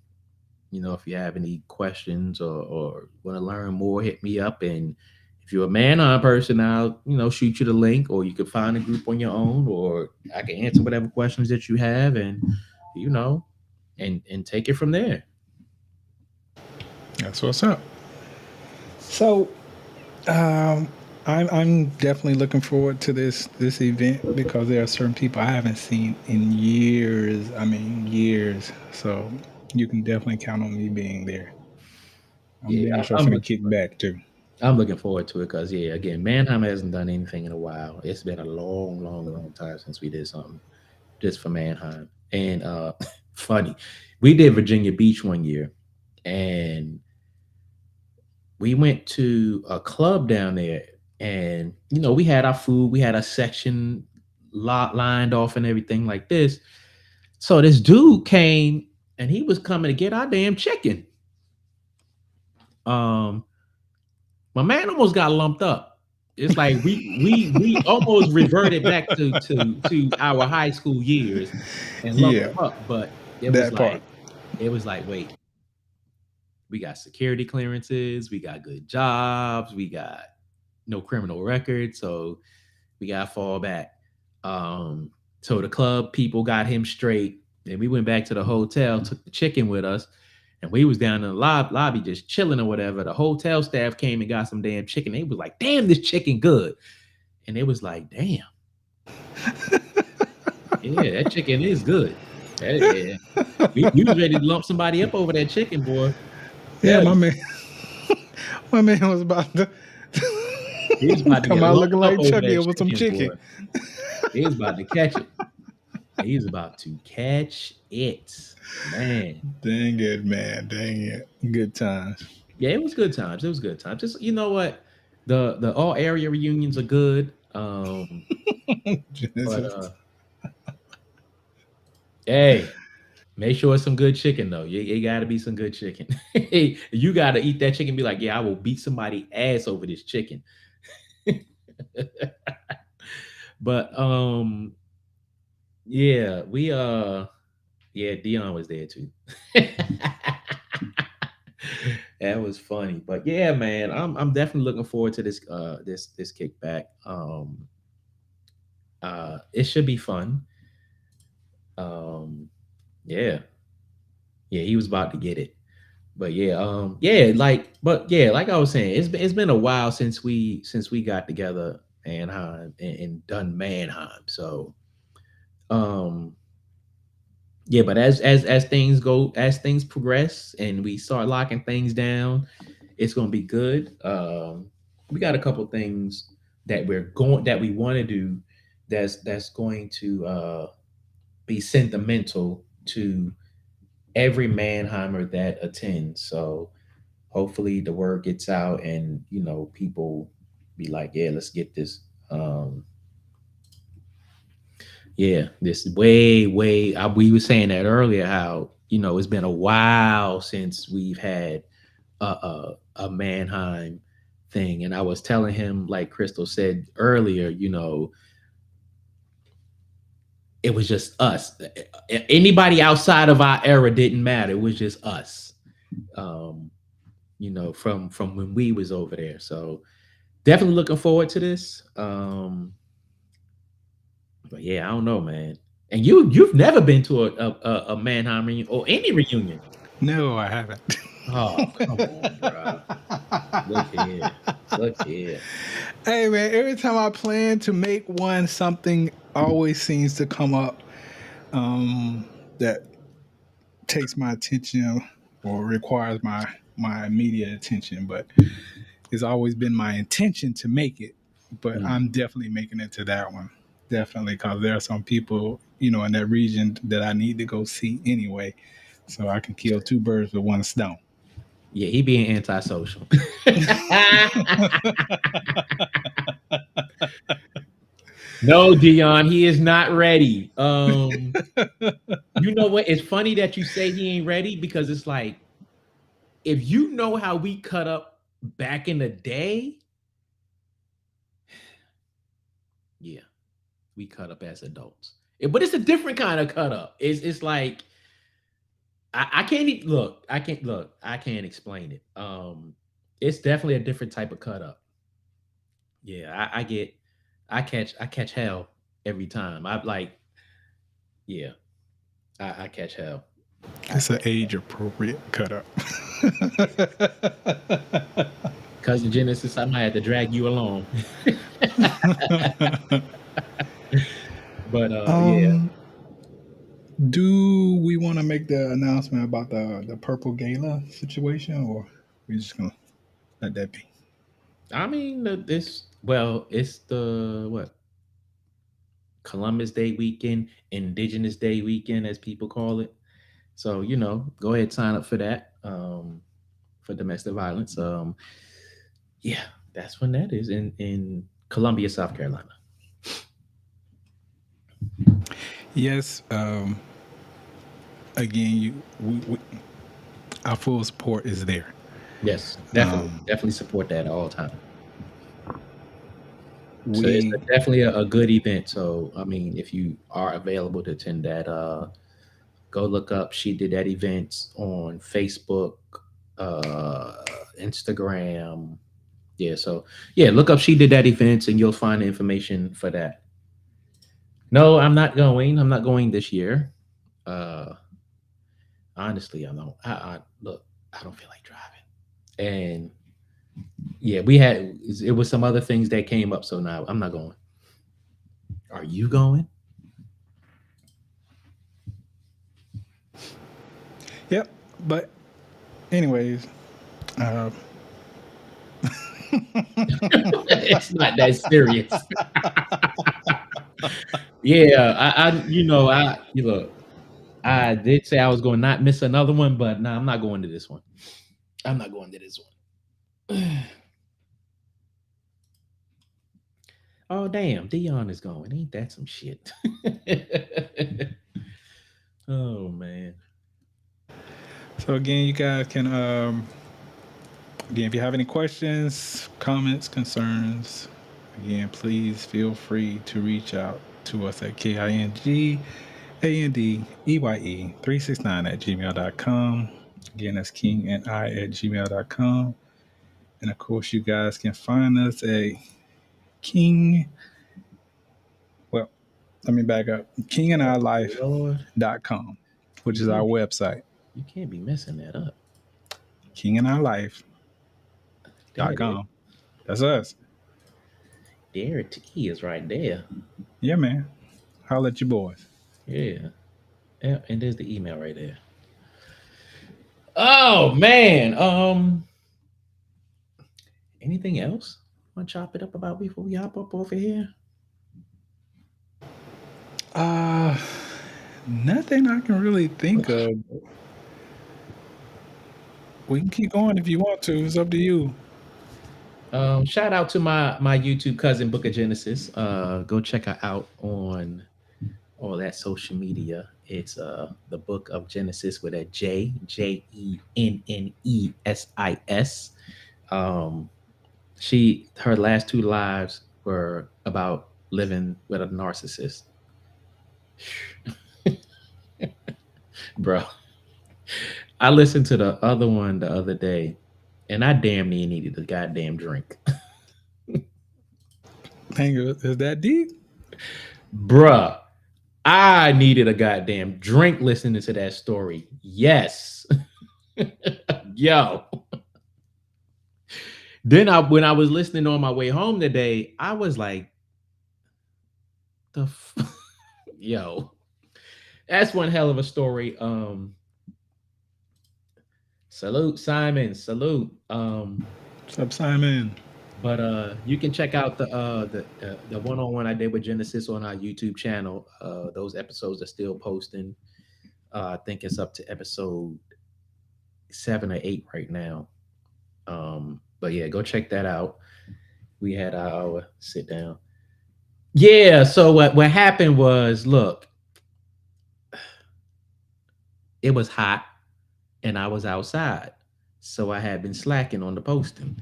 if you have any questions or want to learn more, hit me up. And if you're a Mannheim person, I'll shoot you the link, or you can find a group on your own, or I can answer whatever questions that you have, and you know, and take it from there. That's what's up. So, um, I'm definitely looking forward to this event because there are certain people I haven't seen in years. I mean, years. So you can definitely count on me being there. I'm Yeah, damn sure I'm finna looking kick back too. I'm looking forward to it because yeah, again, Mannheim hasn't done anything in a while. It's been a long time since we did something just for Mannheim. And funny, we did Virginia Beach one year, and we went to a club down there, and we had our food, we had our section lot lined off and everything like this. So this dude came and he was coming to get our damn chicken. Um, my man almost got lumped up. It's like we almost reverted back to our high school years and lumped Yeah, him up, but that part. it was like, wait, we got security clearances, we got good jobs, we got no criminal record, so we got to fall back. So the club people got him straight, and we went back to the hotel, took the chicken with us, and we was down in the lobby just chilling or whatever. The hotel staff came and got some damn chicken. They was like, "Damn, this chicken good," and it was like, "Damn, yeah, that chicken is good." Yeah. We was ready to lump somebody up over that chicken, boy. Yeah, Tell you, my man was about to he was about to come get out loaded looking up like over Chucky that over some chicken, boy. chicken. He was about to catch it. He was about to catch it, man. Dang it, man. Dang it. Good times. Yeah, it was good times. It was good times. Just you know what, the all area reunions are good. But Genesis. hey, make sure it's some good chicken though. You got to be some good chicken. You got to eat that chicken. And be like, yeah, I will beat somebody ass over this chicken. But yeah, yeah, Dion was there too. That was funny. But yeah, man, I'm definitely looking forward to this kickback. It should be fun. Um, yeah, yeah, he was about to get it. But yeah, like I was saying, it's been a while since we got together and done Mannheim. So um yeah, but as things go, as things progress and we start locking things down, it's gonna be good. We got a couple things that we want to do that's going to be sentimental to every Mannheimer that attends. So hopefully the word gets out and people be like, yeah, let's get this. Yeah, this way we were saying that earlier, how it's been a while since we've had a Mannheim thing. And I was telling him, like Crystal said earlier, it was just us. Anybody outside of our era didn't matter. It was just us. um from when we was over there. So definitely looking forward to this. But yeah, I don't know, man. And you've never been to a Mannheim reunion or any reunion. No, I haven't. Oh, come on, bro. Look here. Look here. Hey, man, every time I plan to make one, something always seems to come up that takes my attention or requires my immediate attention. But it's always been my intention to make it. But Mm. I'm definitely making it to that one. Definitely, because there are some people, in that region that I need to go see anyway. So I can kill two birds with one stone. Yeah, he being antisocial. No, Dion, he is not ready. You know what? It's funny that you say he ain't ready because it's like, if you know how we cut up back in the day, yeah, we cut up as adults. But it's a different kind of cut up. It's like I can't look. I can't look. I can't explain it. It's definitely a different type of cut up. Yeah, I catch hell every time. I like, yeah, I catch hell. I It's an catch age appropriate cut up. Cousin Genesis. I might have to drag you along. But yeah. um, do we want to make the announcement about the purple gala situation, or we just gonna let that be? I mean, it's the what, Columbus Day weekend, Indigenous Day weekend, as people call it. So go ahead, sign up for that. For domestic violence. Yeah, that's when that is in Columbia, South Carolina. Yes. Again, our full support is there. Yes, definitely support that all the time. So it's We definitely a good event. So I mean, if you are available to attend that, go look up. She did that event on Facebook, uh, Instagram. Yeah, so yeah, look up. She did that event, and you'll find the information for that. No, I'm not going. I'm not going this year. Uh, Honestly, I don't. I look. I don't feel like driving, and yeah, it was some other things that came up. So now I'm not going. Are you going? Yep. But anyways, Uh, It's not that serious. Yeah, I did say I was going to not miss another one, but no, I'm not going to this one. I'm not going to this one. Oh damn, Dion is going. Ain't that some shit? Oh man. so again, you guys can again, if you have any questions, comments, concerns, again, please feel free to reach out to us at KingAndEye369 at gmail.com. Again, that's KingAndI at gmail.com. And of course, you guys can find us at King. Well, let me back up. Lord, KingAndEyeLife.com, which is our website. you can't be messing that up. KingAndEyeLife.com. There it is. That's us. There it is right there. Yeah, man. Holla at you boys. Yeah. Yeah, and there's the email right there. Oh man. Anything else? Want to chop it up about before we hop up over here? Uh, Nothing I can really think of. We can keep going if you want to. It's up to you. Shout out to my YouTube cousin Book of Genesis. Go check her out on all that social media. It's the Book of Genesis with a Jennesis. Her last two lives were about living with a narcissist. Bro, I listened to the other one the other day, and I damn near needed a goddamn drink. Dang, is that deep? Bruh, I needed a goddamn drink listening to that story. Yes. Yo. Then when I was listening on my way home today, I was like, yo, that's one hell of a story. Salute, Simon. Salute. What's up, Simon? But you can check out the one-on-one I did with Genesis on our YouTube channel. Those episodes are still posting. I think it's up to episode 7 or 8 right now. But yeah, go check that out. We had our sit down. Yeah, so what happened was, look, it was hot and I was outside. So I had been slacking on the posting.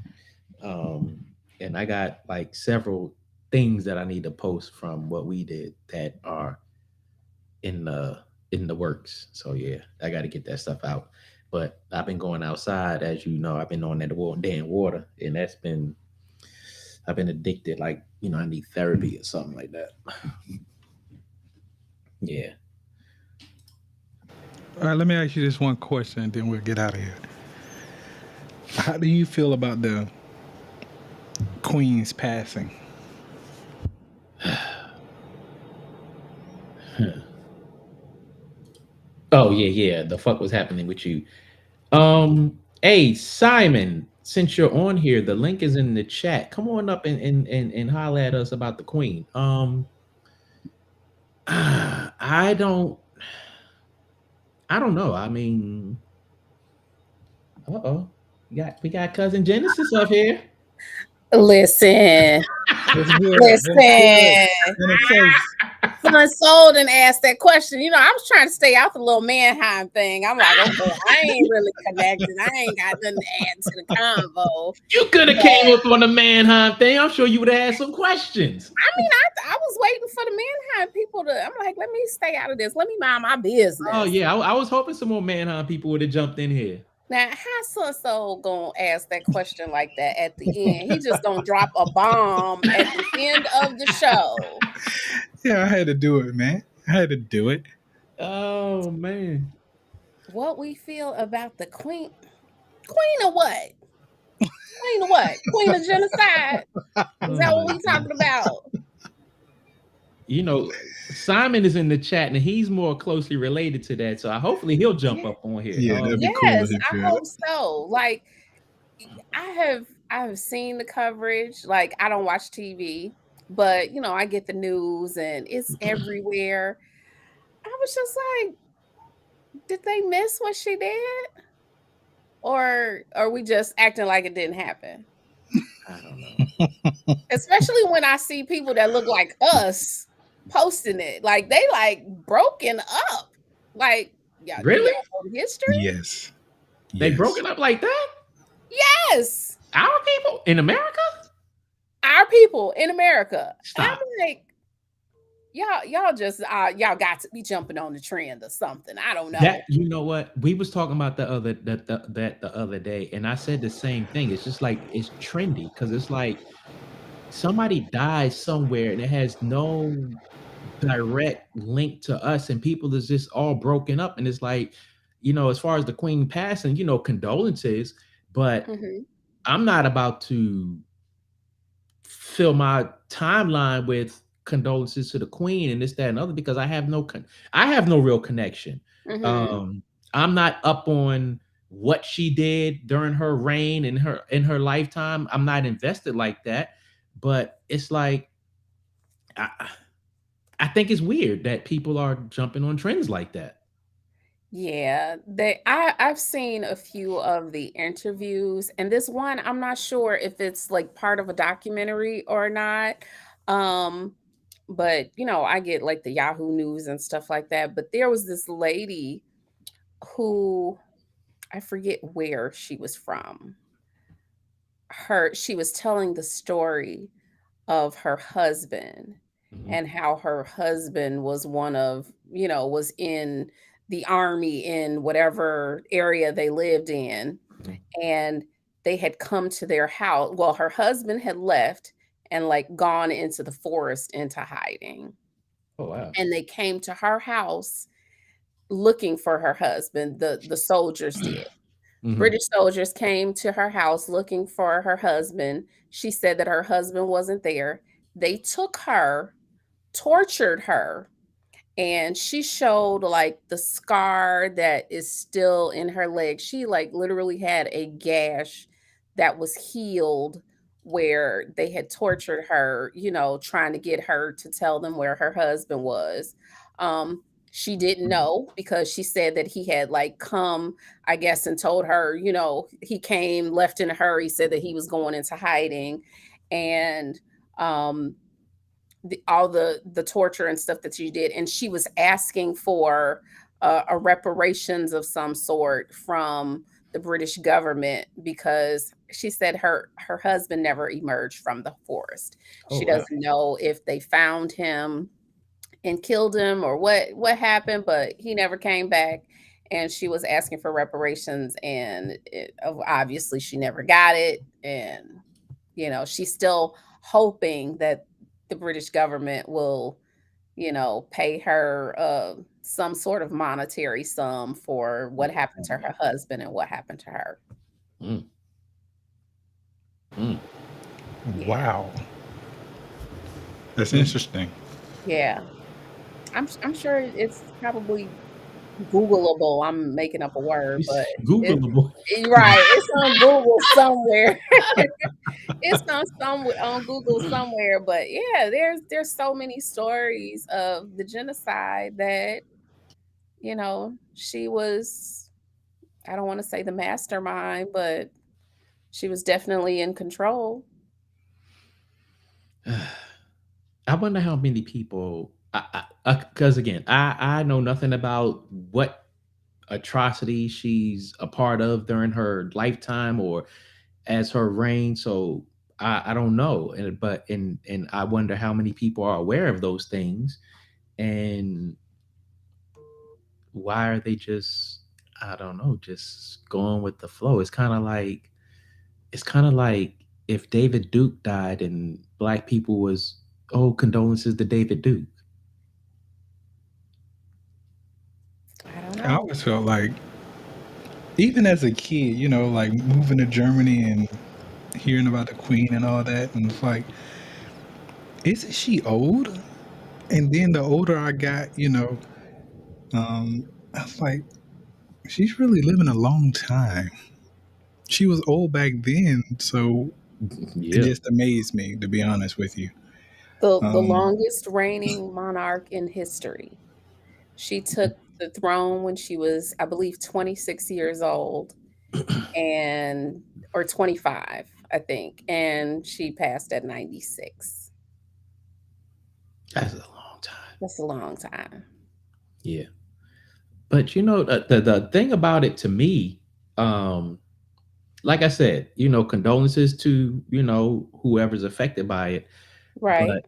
And I got like several things that I need to post from what we did that are in the works. So yeah, I got to get that stuff out. But I've been going outside, as you know. I've been on that damn water, and I've been addicted. Like, I need therapy or something like that. Yeah. All right, let me ask you this one question, and then we'll get out of here. How do you feel about the Queen's passing? Oh yeah. The fuck was happening with you? Hey Simon, since you're on here, the link is in the chat. Come on up and holler at us about the Queen. I don't know. I mean, we got cousin Genesis up here. Listen, listen. Son sold and asked that question. I was trying to stay out the little Mannheim thing. I'm like, okay, I ain't really connected. I ain't got nothing to add to the convo. You could have came up on the Mannheim thing. I'm sure you would have had some questions. I mean, I was waiting for the Mannheim people to. I'm like, let me stay out of this. Let me mind my business. Oh yeah, I was hoping some more Mannheim people would have jumped in here. Now, how so gonna ask that question like that at the end? He just gonna drop a bomb at the end of the show. Yeah, I had to do it, man. I had to do it. Oh man. What we feel about the Queen? Queen of what? Queen of what? Queen of genocide? Is that what we talking about? Simon is in the chat and he's more closely related to that. So hopefully he'll jump up on here. Yeah, that'd be cool. Yes, I hope so. Like, I've seen the coverage. Like I don't watch TV, but I get the news and it's everywhere. I was just like, did they miss what she did? Or are we just acting like it didn't happen? I don't know. Especially when I see people that look like us posting it. Like they like broken up. Like, yeah, do y'all Really? know the history? Yes. They Yes. broken up like that? Yes. Our people in America? Our people in America. And Stop. I'm like, y'all just y'all got to be jumping on the trend or something. I don't know. That you know what we was talking about the other day, and I said the same thing. It's just like it's trendy because it's like somebody dies somewhere and it has no direct link to us, and people is just all broken up, and it's like as far as the queen passing, condolences, but Mhm. I'm not about to fill my timeline with condolences to the queen and this, that, and other because I have no real connection. Mhm. Um, I'm not up on what she did during her reign and her lifetime. I'm not invested like that. But it's like I, I think it's weird that people are jumping on trends like that. Yeah, I've seen a few of the interviews, and this one I'm not sure if it's like part of a documentary or not. Um, but I get like the Yahoo News and stuff like that. But there was this lady who I forget where she was from. She was telling the story of her husband Mhm, and how her husband was was in the army in whatever area they lived in, mhm. and they had come to their house. Well, her husband had left and like gone into the forest into hiding. Oh wow. And they came to her house looking for her husband. The soldiers did. Mhm. British soldiers came to her house looking for her husband. She said that her husband wasn't there. They took her, tortured her, and she showed like the scar that is still in her leg. She like literally had a gash that was healed where they had tortured her, trying to get her to tell them where her husband was. She didn't know because she said that he had like come, I guess, and told her, he came, left in a hurry, said that he was going into hiding. And um all the torture and stuff that she did, and she was asking for a reparations of some sort from the British government because she said her husband never emerged from the forest. Oh She wow. doesn't know if they found him and killed him or what happened, but he never came back. And she was asking for reparations, and obviously she never got it. And she's still hoping that the British government will, pay her some sort of monetary sum for what happened to her husband and what happened to her. Mm, mm. Yeah, Wow. That's Mm. interesting. yeah. I'm sure it's probably Googleable. I'm making up a word, It's but it's Googleable. right. It's on Google somewhere. It's on Google somewhere. But yeah, there's so many stories of the genocide that she was. I don't want to say the mastermind, but she was definitely in control. I wonder how many people, because again, I know nothing about what atrocity she's a part of during her lifetime or as her reign. So I don't know, and I wonder how many people are aware of those things, and why are they just, I don't know, just going with the flow. It's kind of like if David Duke died and black people was, oh, condolences to David Duke. I don't I know. always felt like, even as a kid, like moving to Germany and hearing about the Queen and all that, and it's like, isn't she old? And then the older I got, I was like, she's really living a long time. She was old back then, so it Yeah. just amazed me, to be honest with you. The Um, longest reigning monarch in history. She took the throne when she was, I believe, 26 years old, and or 25, I think, and she passed at 96. That's a long time. That's a long time. Yeah. But the thing about it to me, um, like I said, condolences to, whoever's affected by it. Right. But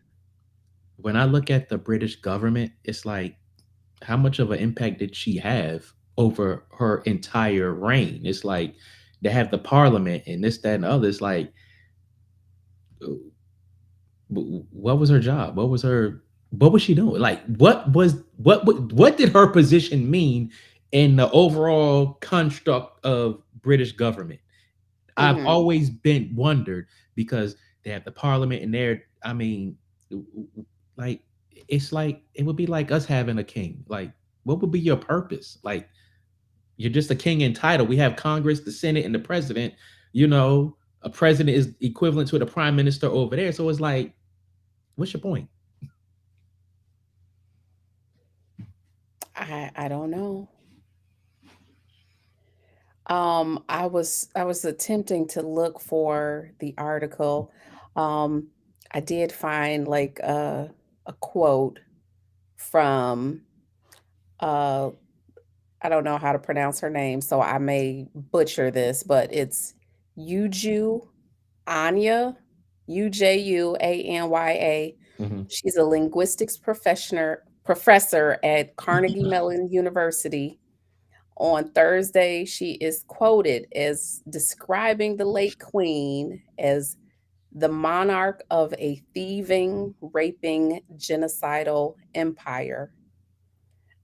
when I look at the British government, it's like, how much of an impact did she have over her entire reign? It's like they have the parliament and this, that, and the other. It's like, what was her job? What was she doing? Like, what did her position mean in the overall construct of British government? I've Mhm. always been wondered because they have the parliament and there. I mean, like it's like it would be like us having a king. Like, what would be your purpose? Like, you're just a king in title. We have Congress, the Senate, and the president. A president is equivalent to the prime minister over there. So it's like, what's your point? I don't know. I was attempting to look for the article. Um, I did find like a quote from uh I don't know how to pronounce her name, so I may butcher this, but it's Uju Anya, Ujuanya. Mhm. She's a linguistics professor at Carnegie Mellon University. On Thursday, she is quoted as describing the late queen as the monarch of a thieving, raping, genocidal empire.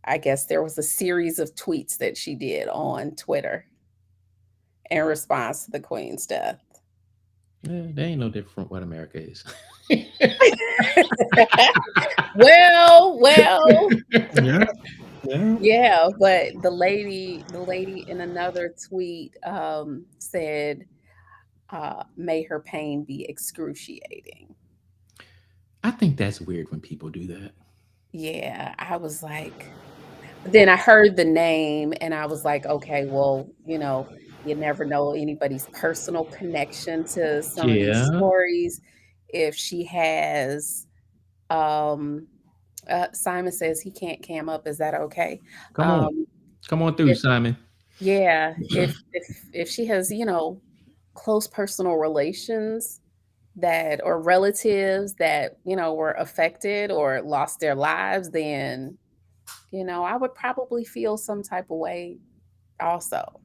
I guess there was a series of tweets that she did on Twitter in response to the queen's death. Yeah, they ain't no different from what America is. Well, yeah, yeah. yeah, but the lady in another tweet said, may her pain be excruciating. I think that's weird when people do that. Yeah, I was like, then I heard the name and I was like, okay, well, you never know anybody's personal connection to some of these Yeah. stories. If she has, um, Simon says he can't cam up. Is that okay? Come on. Um, Come on through, if Simon. yeah, if she has, close personal relations that or relatives that were affected or lost their lives, then I would probably feel some type of way also.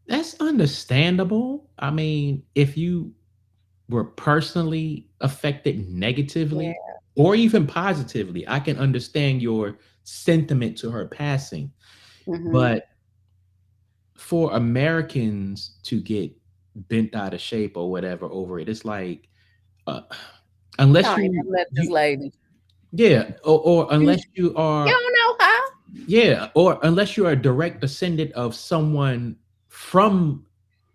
That's understandable. I mean, if you were personally affected Yeah. negatively or even positively, I can understand your sentiment to her passing. Mhm. But for Americans to get bent out of shape or whatever over it, it's like, uh, unless Y'all ain't you never met this you lady. yeah, or You unless you you are don't know her. yeah, or unless you're a direct descendant of someone from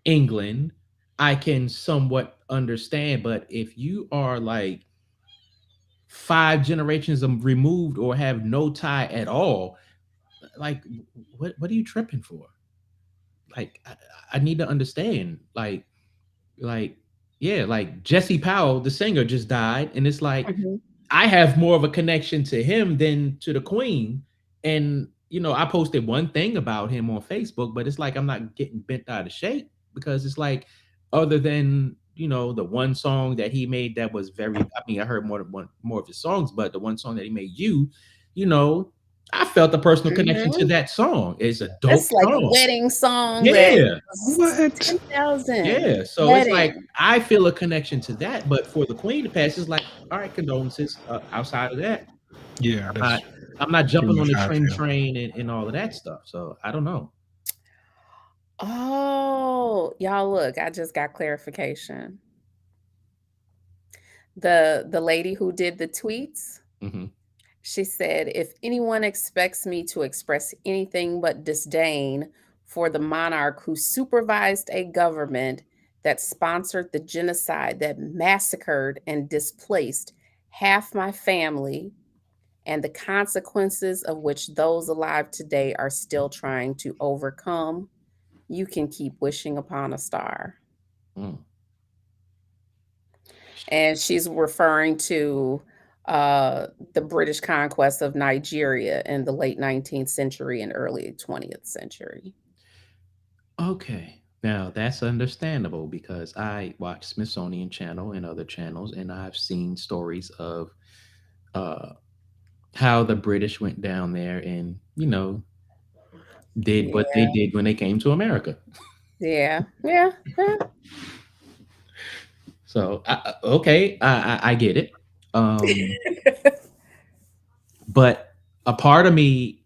England, I can somewhat understand. But if you are like 5 generations of removed or have no tie at all, like what are you tripping for? Like I need to understand. Like yeah, like Jesse Powell, the singer, just died, and it's like Mhm. I have more of a connection to him than to the Queen. And I posted one thing about him on Facebook, but it's like I'm not getting bent out of shape because it's like, other than the one song that he made that was very. I mean, I heard more of his songs, but the one song that he made, you know, I felt a personal connection to Mhm. that song. It's a dope That's like a song. wedding song that Yeah. was What? 10,000 Yeah, so it's like wedding. I feel a connection to that, but for the Queen to pass, it's like, all right, condolences. Outside of that, Yeah, I'm that's not, I'm not pretty jumping on much the how I trend feel. train and all of that stuff. So I don't know. Oh, y'all look, I just got clarification. The lady who did the tweets, Hmm. she said, if anyone expects me to express anything but disdain for the monarch who supervised a government that sponsored the genocide that massacred and displaced half my family, and the consequences of which those alive today are still trying to overcome. You can keep wishing upon a star. Mm. And she's referring to the British conquest of Nigeria in the late 19th century and early 20th century. Okay. Now that's understandable because I watch Smithsonian Channel and other channels, and I've seen stories of uh, how the British went down there and did what they Yeah, did when they came to America. yeah, yeah, yeah. So okay, I get it. But a part of me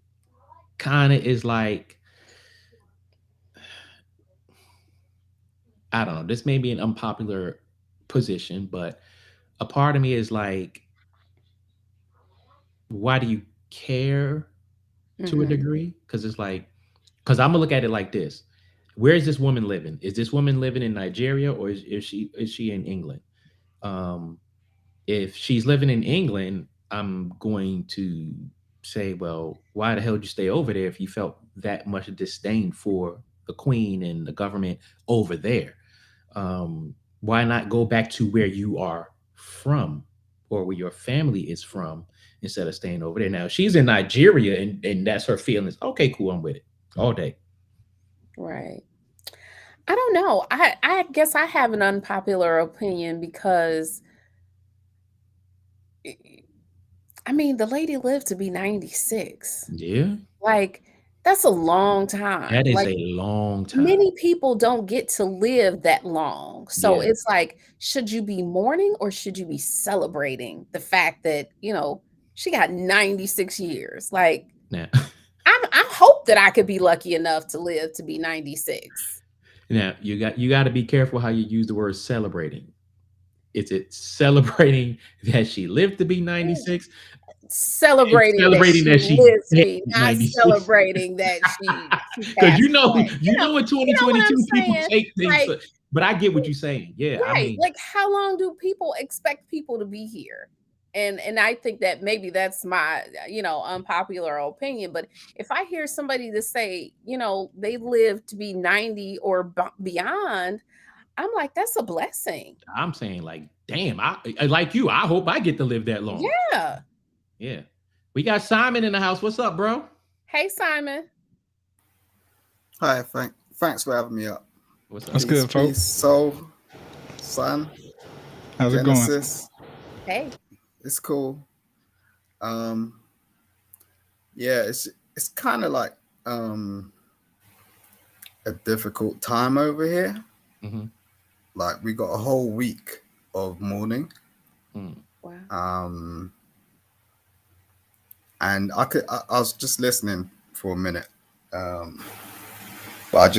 kind of is like, I don't know. This may be an unpopular position, but a part of me is like, why do you care to a Hmm. degree? Because it's like, because I'm gonna look at it like this: where is this woman living? Is this woman living in Nigeria, or is she in England? Um, if she's living in England, I'm going to say, well, why the hell did you stay over there if you felt that much disdain for the Queen and the government over there? Why not go back to where you are from or where your family is from instead of staying over there? Now, if she's in Nigeria and that's her feelings. Okay, cool. I'm with it all day. Right. I don't know. I guess I have an unpopular opinion because I mean the lady lived to be 96. Yeah, Like that's a long time. that is Like a long time. many people don't get to live that long. So Yeah. it's like, should you be mourning or should you be celebrating the fact that, she got 96 years? Like, Now, I hope that I could be lucky enough to live to be 96. now you got to be careful how you use the word celebrating. Is it celebrating that she lived to be 96? It's Celebrating that celebrating she that she lives to dead be, at not 96. celebrating that she Because passed away. in You know what 2022 I'm people saying? take things, Like, but I get what you're saying. Yeah, I right. mean, Like how long do people expect people to be here? And I think that maybe that's my, unpopular opinion, but if I hear somebody to say, they live to be 90 or beyond, I'm like that's a blessing. I'm saying like, damn, I like you. I hope I get to live that long. Yeah. Yeah. We got Simon in the house. What's up, bro? Hey Simon. Hi, thanks for having me up. What's up? That's Peace, good, peace, folks. soul, sun, How's it going? Genesis. Hey. It's cool. Um, yeah, it's kind of like a difficult time over here. Mm-hmm. Like we got a whole week of mourning. Mm. Wow. And I was just listening for a minute. But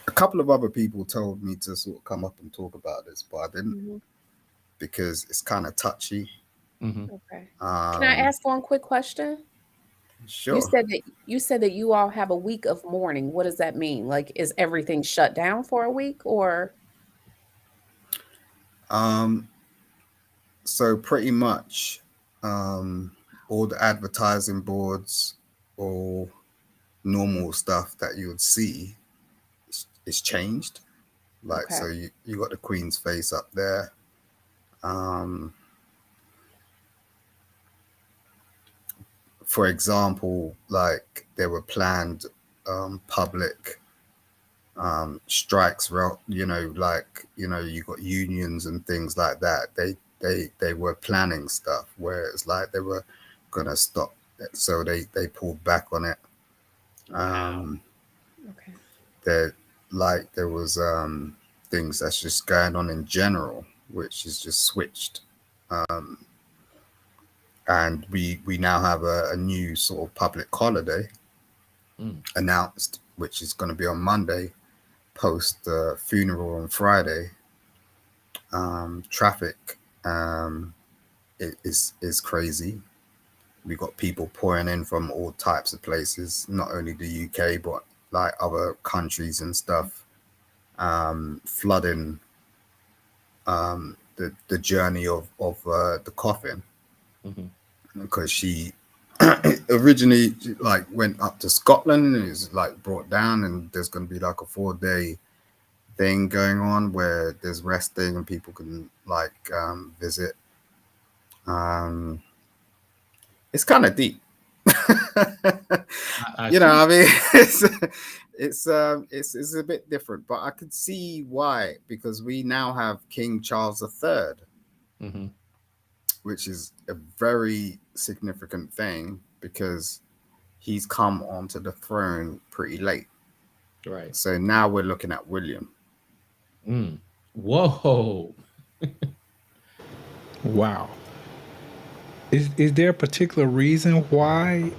a couple of other people told me to sort of come up and talk about this, but I didn't Hmm. because it's kind of touchy. Mm-hmm. Okay. Can I ask one quick question? You Sure. said that you all have a week of mourning. What does that mean? Like, is everything shut down for a week or? Um, so pretty much all the advertising boards or normal stuff that you would see is changed. Like, Okay. so you got the Queen's face up there. For example, like there were planned public strikes, you got unions and things like that. They were planning stuff where it's like they were gonna stop it, so they pulled back on it. Um, Okay. there was things that's just going on in general, which is just switched. And we now have a new sort of public holiday Mm. announced, which is going to be on Monday, post the funeral on Friday. Traffic is crazy. We got people pouring in from all types of places, not only the UK but like other countries and stuff, flooding the journey of the coffin, Hmm. because she originally like went up to Scotland and is like brought down, and there's going to be like a 4 day thing going on where there's resting and people can like visit. Um, it's kind of deep. I You know, see. I mean, it's a bit different, but I could see why, because we now have King Charles III, Hmm. which is a very significant thing because he's come onto the throne pretty late. Right. So now we're looking at William. Mm. Whoa. Wow. Is there a particular reason why,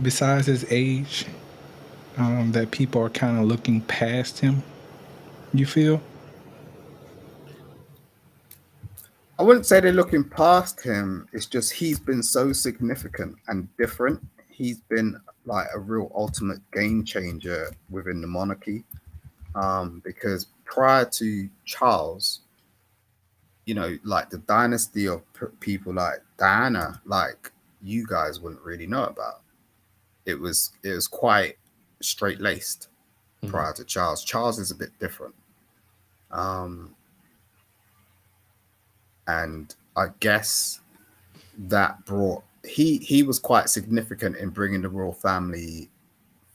besides his age, that people are kind of looking past him? You feel? I wouldn't say they're looking past him. It's just he's been so significant and different. He's been like a real ultimate game changer within the monarchy. Because prior to Charles, like the dynasty of people like Diana, like you guys wouldn't really know about. It was quite straight laced Hmm. prior to Charles. Charles is a bit different, um, and I guess that brought he was quite significant in bringing the royal family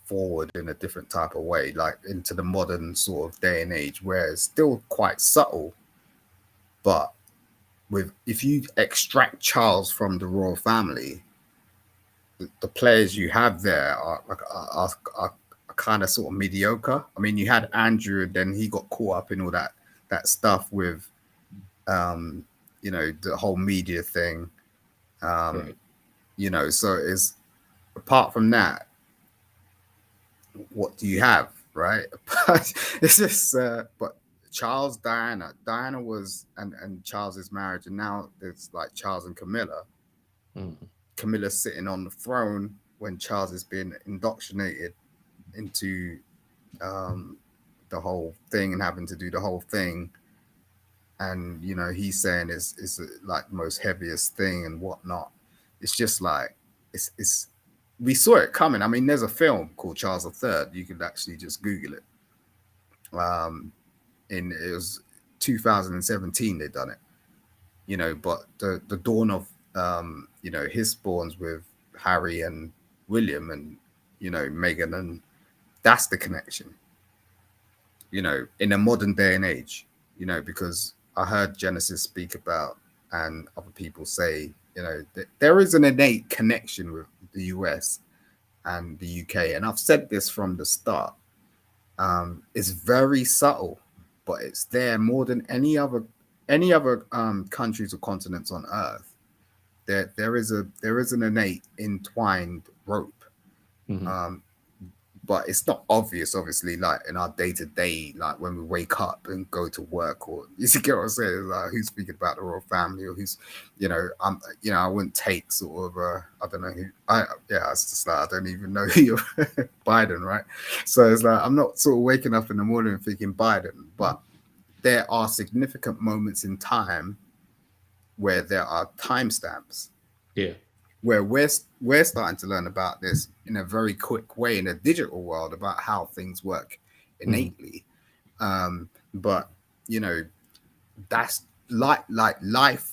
forward in a different type of way, like into the modern sort of day and age, where it's still quite subtle, but with if you extract Charles from the royal family, the players you have there are kind of sort of mediocre. I mean, you had Andrew, and then he got caught up in all that stuff with um, the whole media thing. Um, Right. so is apart from that, what do you have, right? But it's just, but Charles, Diana was, and Charles's marriage, and now it's like Charles and Camilla. Hmm. Camilla's sitting on the throne when Charles is being indoctrinated into um, the whole thing and having to do the whole thing. And he's saying is like the most heaviest thing and whatnot. It's just like it's we saw it coming. I mean, there's a film called Charles III. You could actually just Google it. Um, in it was 2017 they done it. But the dawn of his spawns with Harry and William and Meghan, and that's the connection. In a modern day and age. Because I heard Genesis speak about, and other people say, that there is an innate connection with the US and the UK, and I've said this from the start. It's very subtle, but it's there more than any other countries or continents on Earth. There is an innate entwined rope, Hmm. um, but it's not obvious, obviously, like in our day to day, like when we wake up and go to work, or you see, get what I'm saying? Like who's speaking about the royal family, or who's, I wouldn't take sort of, I don't know who, yeah, it's just like I don't even know who you're Biden, right? So it's like I'm not sort of waking up in the morning and thinking Biden, but there are significant moments in time where there are timestamps Yeah. where we're starting to learn about this in a very quick way in a digital world about how things work Hmm. innately. But you know, that's like life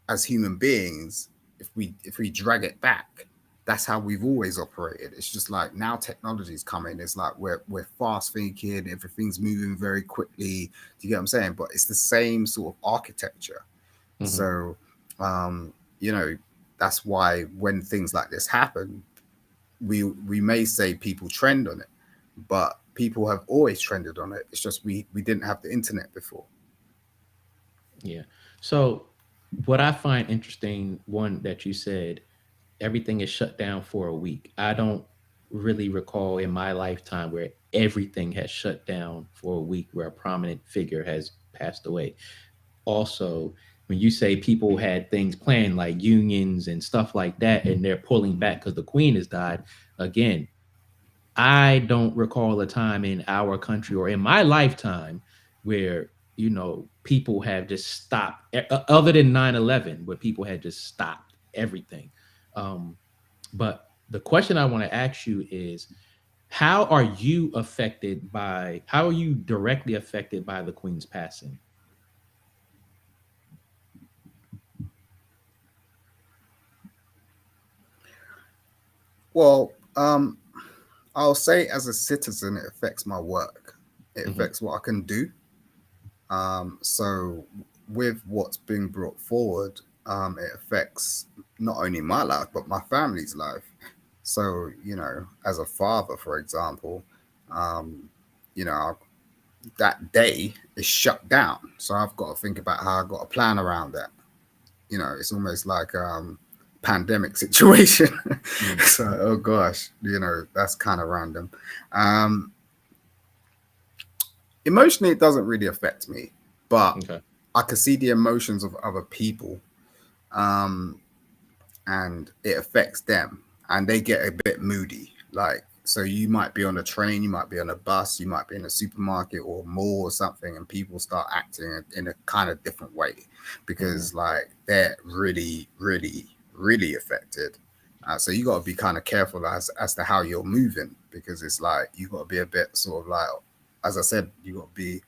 as human beings. If we drag it back, that's how we've always operated. It's just like now technology's coming. It's like we're fast thinking, everything's moving very quickly. Do you get what I'm saying? But it's the same sort of architecture. Hmm. So, um, you know, that's why when things like this happen, we may say people trend on it, but people have always trended on it. It's just we didn't have the internet before. Yeah. So what I find interesting, one that you said, everything is shut down for a week. I don't really recall in my lifetime where everything has shut down for a week where a prominent figure has passed away. Also, when you say people had things planned like unions and stuff like that, and they're pulling back because the queen has died, again, I don't recall a time in our country or in my lifetime where, people have just stopped, other than 9/11, where people had just stopped everything. Um, but the question I want to ask you is, how are you directly affected by the Queen's passing? Well, I'll say as a citizen, it affects my work. It Hmm. affects what I can do. So with what's being brought forward, it affects not only my life but my family's life. So as a father, for example, um, you know, that day is shut down. So I've got to think about how I've got to plan around that. It's almost like pandemic situation. Mm. So oh gosh, that's kind of random. Um, Emotionally, it doesn't really affect me, but Okay. I can see the emotions of other people, um, and it affects them, and they get a bit moody. Like, so you might be on a train, you might be on a bus, you might be in a supermarket or mall or something, and people start acting in a kind of different way Hmm. because, like, they're really, really, really affected. So you got to be kind of careful as to how you're moving because it's like you got to be a bit sort of like, as I said, you got to be,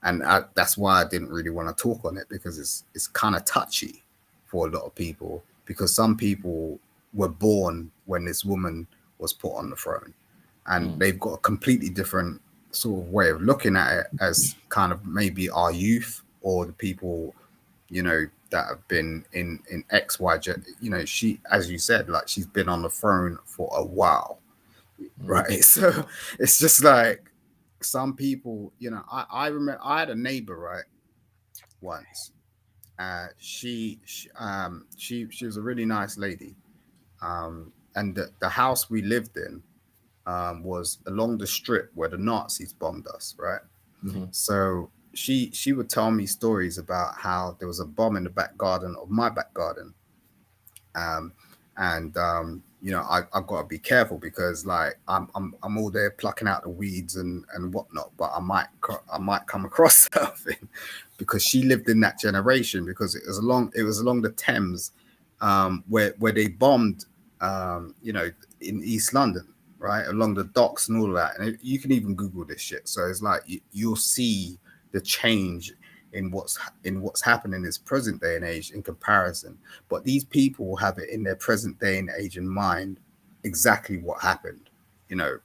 and that's why I didn't really want to talk on it because it's kind of touchy for a lot of people because some people were born when this woman was put on the throne and Mm. they've got a completely different sort of way of looking at it as kind of maybe our youth or the people that have been in XYZ. She, as you said, like she's been on the throne for a while, Mm. right? So it's just like some people, I remember I had a neighbor, right, once. She was a really nice lady, and the house we lived in was along the strip where the Nazis bombed us, right? Hmm. So she would tell me stories about how there was a bomb in the back garden of my back garden, um, and I've got to be careful because like I'm all there plucking out the weeds and whatnot, but I might come across something because she lived in that generation because it was along the Thames, where they bombed, in East London, right, along the docks and all of that, and you can even Google this shit. So it's like you'll see the change in what's happening in this present day and age in comparison. But these people have it in their present day and age in mind exactly what happened,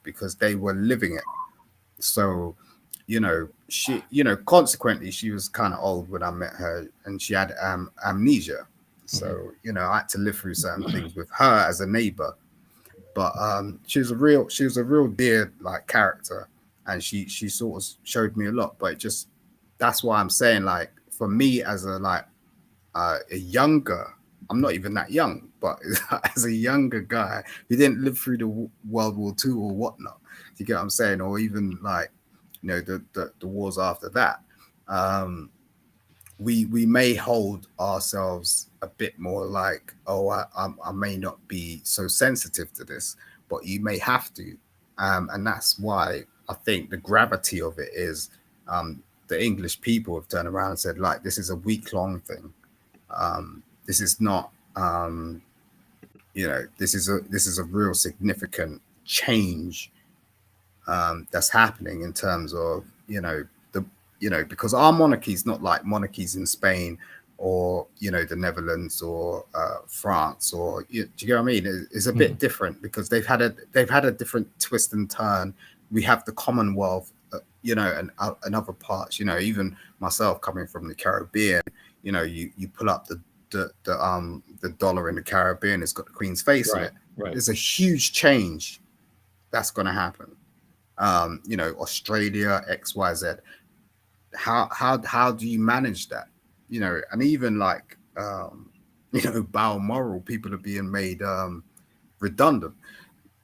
because they were living it. So, consequently, she was kind of old when I met her and she had amnesia. Hmm. So, I had to live through certain things with her as a neighbor. But she was a real dear like character, and she sort of showed me a lot. But that's why I'm saying, like, for me as a younger, I'm not even that young, but as a younger guy who didn't live through the World War II or whatnot, you get what I'm saying, or even like the wars after that. Um, we may hold ourselves a bit more like, oh, I may not be so sensitive to this, but you may have to, and that's why I think the gravity of it is, the English people have turned around and said, like, this is a week-long thing. This is not, this is a real significant change, that's happening in terms of the because our monarchy is not like monarchies in Spain or the Netherlands or France, or do you get what I mean? It's a Hmm. bit different because they've had a different twist and turn. We have the Commonwealth, and other parts. Even myself coming from the Caribbean, you pull up the dollar in the Caribbean. It's got the Queen's face on Right. it. Right. There's a huge change that's going to happen. Australia, XYZ. How do you manage that? And even like, Balmoral, people are being made redundant.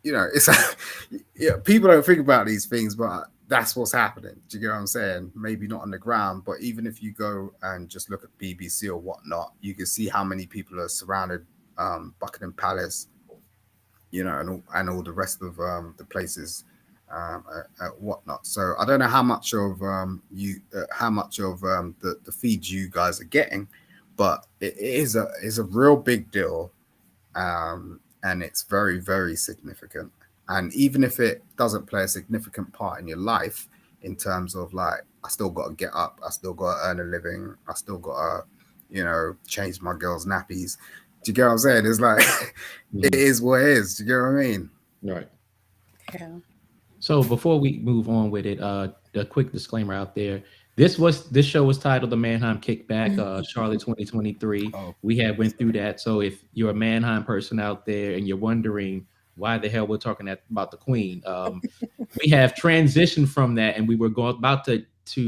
It's yeah, people don't think about these things, but that's what's happening. Do you get what I'm saying? Maybe not on the ground, but even if you go and just look at BBC or whatnot, you can see how many people are surrounded, Buckingham Palace, and all the rest of the places, whatnot. So I don't know how much of how much of the feeds you guys are getting, but it is a real big deal, and it's very very significant. And even if it doesn't play a significant part in your life, in terms of like, I still got to get up, I still got to earn a living, I still got to, change my girls' nappies. Do you get what I'm saying? It's like it is what it is. Do you get what I mean? Right. Yeah. So before we move on with it, a quick disclaimer out there. This show was titled the Mannheim Kickback, Charlotte 2023. Oh, We had went through that. So if you're a Mannheim person out there and you're wondering why the hell we're talking about the Queen, we have transitioned from that, and we were about to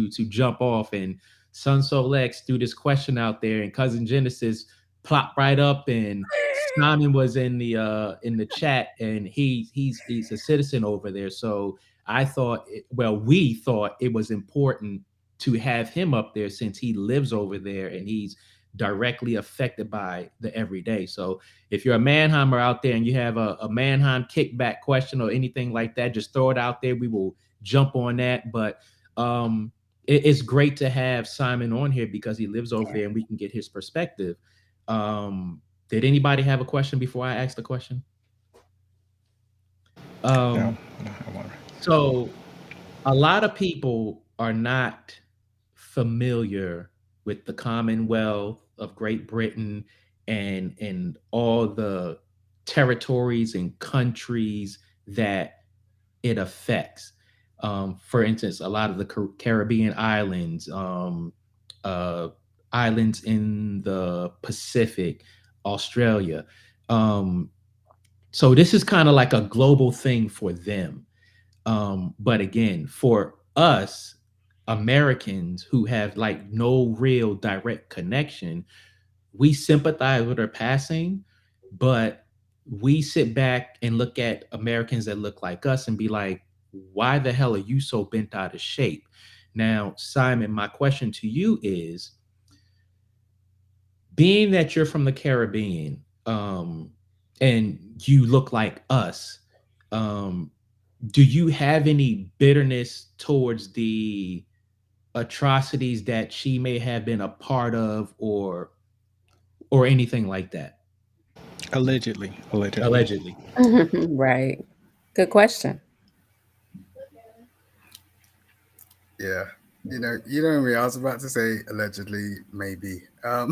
jump off, and Sun Soul X threw this question out there, and Cousin Genesis plopped right up, and Simon was in the chat, and he's a citizen over there. So I thought, we thought it was important to have him up there since he lives over there and he's directly affected by the everyday. So if you're a Mannheimer out there and you have a Mannheim kickback question or anything like that, just throw it out there. We will jump on that. But it's great to have Simon on here because he lives over there and we can get his perspective. Did anybody have a question before I ask the question? no, I wonder. So a lot of people are not familiar with the Commonwealth of Great Britain and all the territories and countries that it affects. For instance, a lot of the Caribbean islands, uh, islands in the Pacific, Australia. Um, so this is kind of like a global thing for them. But again, for us Americans who have like no real direct connection, we sympathize with her passing, but we sit back and look at Americans that look like us and be like, why the hell are you so bent out of shape? Now, Simon, my question to you is, being that you're from the Caribbean, and you look like us, um, do you have any bitterness towards the atrocities that she may have been a part of, or anything like that? Allegedly, allegedly. Allegedly. Right. Good question. Yeah. Me. I was about to say allegedly, maybe. Uh,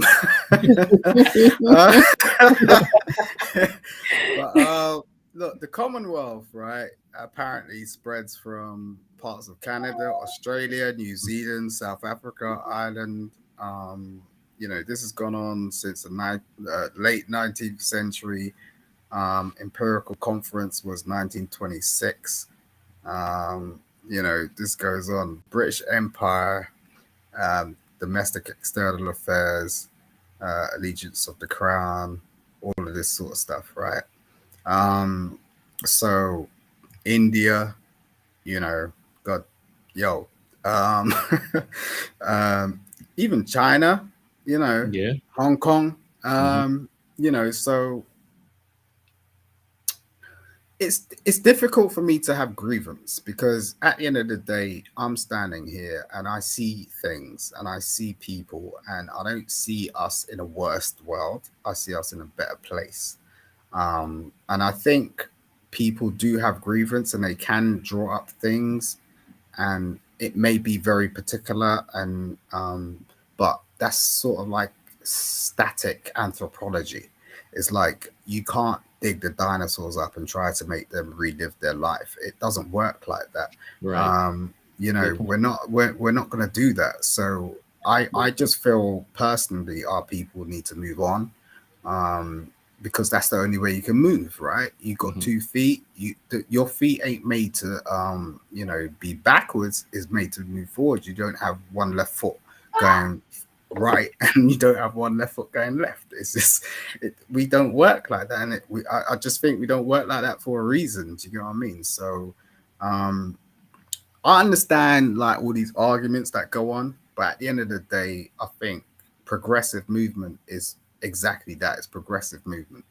but look, the Commonwealth, right, apparently spreads from parts of Canada, Australia, New Zealand, South Africa, Ireland. This has gone on since the late 19th century. Empirical Conference was 1926. This goes on. British Empire, domestic external affairs, allegiance of the crown, all of this sort of stuff, right? So India, got yo, um, even China, Yeah. Hong Kong, Mhm. so it's difficult for me to have grievance because at the end of the day, I'm standing here and I see things and I see people and I don't see us in a worse world. I see us in a better place. And I think people do have grievance and they can draw up things and it may be very particular and but that's sort of like static anthropology. It's like you can't dig the dinosaurs up and try to make them relive their life. It doesn't work like that. Right. Good point. We're not going to do that. So I just feel personally our people need to move on. Because that's the only way you can move, right? You got Mhm. 2 feet. Your feet ain't made to be backwards. Is made to move forward. You don't have one left foot going right, and you don't have one left foot going left. It's just we don't work like that, and I just think we don't work like that for a reason. Do you know what I mean? So, um, I understand like all these arguments that go on, but at the end of the day, I think progressive movement is exactly that. It's progressive movement.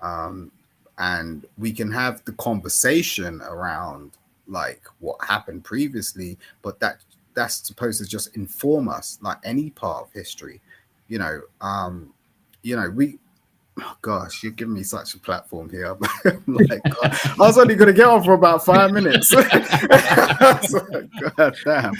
Um, and we can have the conversation around, like what happened previously, but that's supposed to just inform us, like any part of history. You know, we oh gosh, you're giving me such a platform here. I'm like, God, I was only going to get on for about 5 minutes. God damn.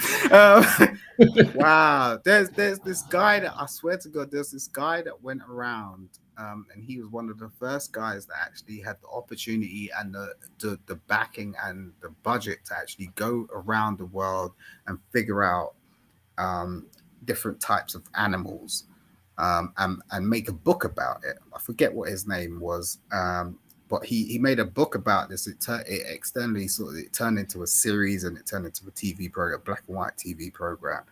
Wow. There's this guy that I swear to God, there's this guy that went around, and he was one of the first guys that actually had the opportunity and the backing and the budget to actually go around the world and figure out um, different types of animals, and make a book about it. I forget what his name was, but he made a book about this. It externally sort of it turned into a series, and it turned into a TV program, black and white TV program.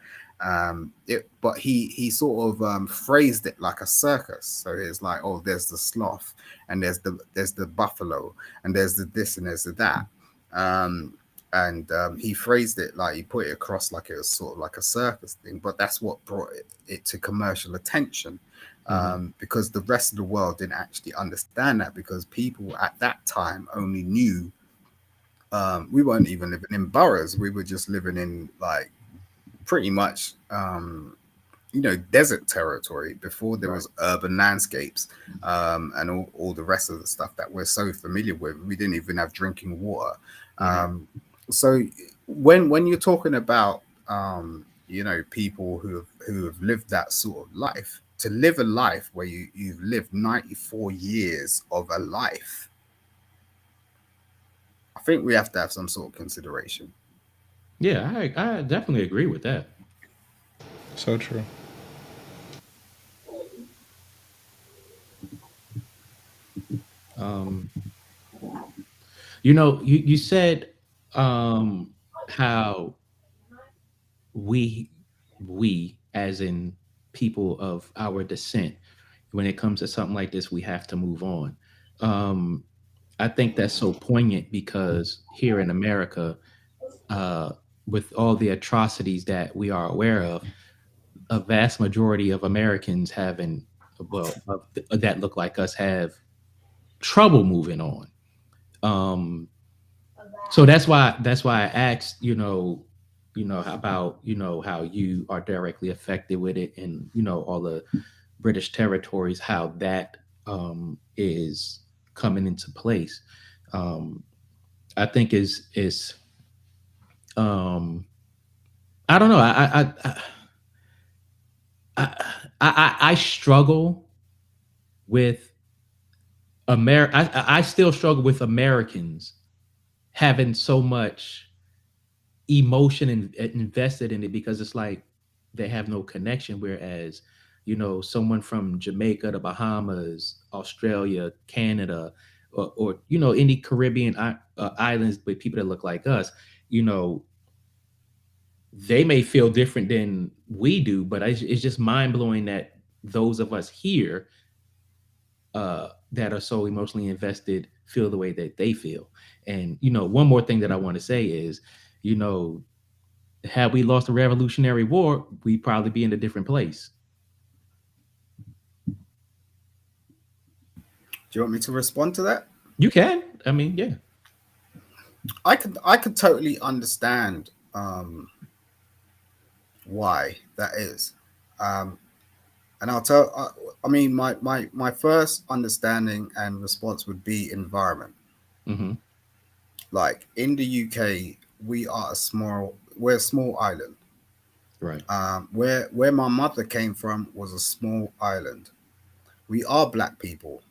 But he sort of phrased it like a circus. So it's like, oh, there's the sloth, and there's the buffalo, and there's the this and there's the that. And he phrased it like he put it across like it was sort of like a circus thing, but that's what brought it to commercial attention, because the rest of the world didn't actually understand that, because people at that time only knew, we weren't even living in boroughs, we were just living in like pretty much desert territory before there was urban landscapes, and all the rest of the stuff that we're so familiar with. We didn't even have drinking water. So when you're talking about people who have lived that sort of life, to live a life where you've lived 94 years of a life, I think we have to have some sort of consideration. Yeah, I definitely agree with that. So true. Um, you said how we as in people of our descent, when it comes to something like this, we have to move on. Um, I think that's so poignant because here in America, uh, with all the atrocities that we are aware of, a vast majority of Americans haven't, well, that look like us have trouble moving on. Um, so that's why I asked, about how you are directly affected with it, and all the British territories, how that is coming into place. Um, I think is um, I don't know. I struggle with America. I still struggle with Americans having so much emotion invested in it, because it's like they have no connection. Whereas, someone from Jamaica, the Bahamas, Australia, Canada, or any Caribbean islands with people that look like us, you know, they may feel different than we do, but it's just mind blowing that those of us here that are so emotionally invested feel the way that they feel. And one more thing that I want to say is, you know, had we lost the Revolutionary War, we'd probably be in a different place. Do you want me to respond to that? You can. I mean, yeah. I could totally understand why that is. Um, and I'll tell. I mean, my first understanding and response would be environment. Mm-hmm. Like in the UK, we're a small island. Right. Where my mother came from was a small island. We are black people,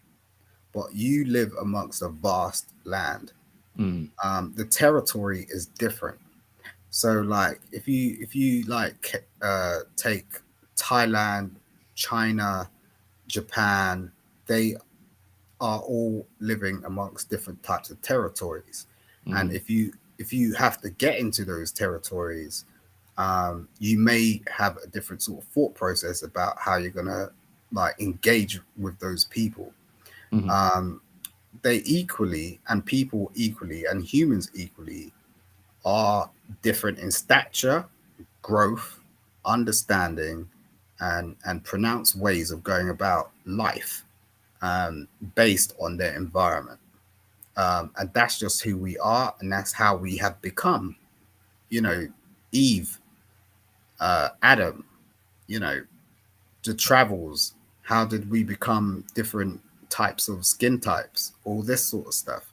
but you live amongst a vast land. Mm. The territory is different. So like if you like take Thailand, China, Japan, they are all living amongst different types of territories. And Mm. if you have to get into those territories, you may have a different sort of thought process about how you're gonna like engage with those people. Mm-hmm. They equally, and people equally, and humans equally are different in stature, growth, understanding, and pronounced ways of going about life, based on their environment. And that's just who we are, and that's how we have become. You know, Eve, Adam. You know, the travels. How did we become different types of skin types? All this sort of stuff.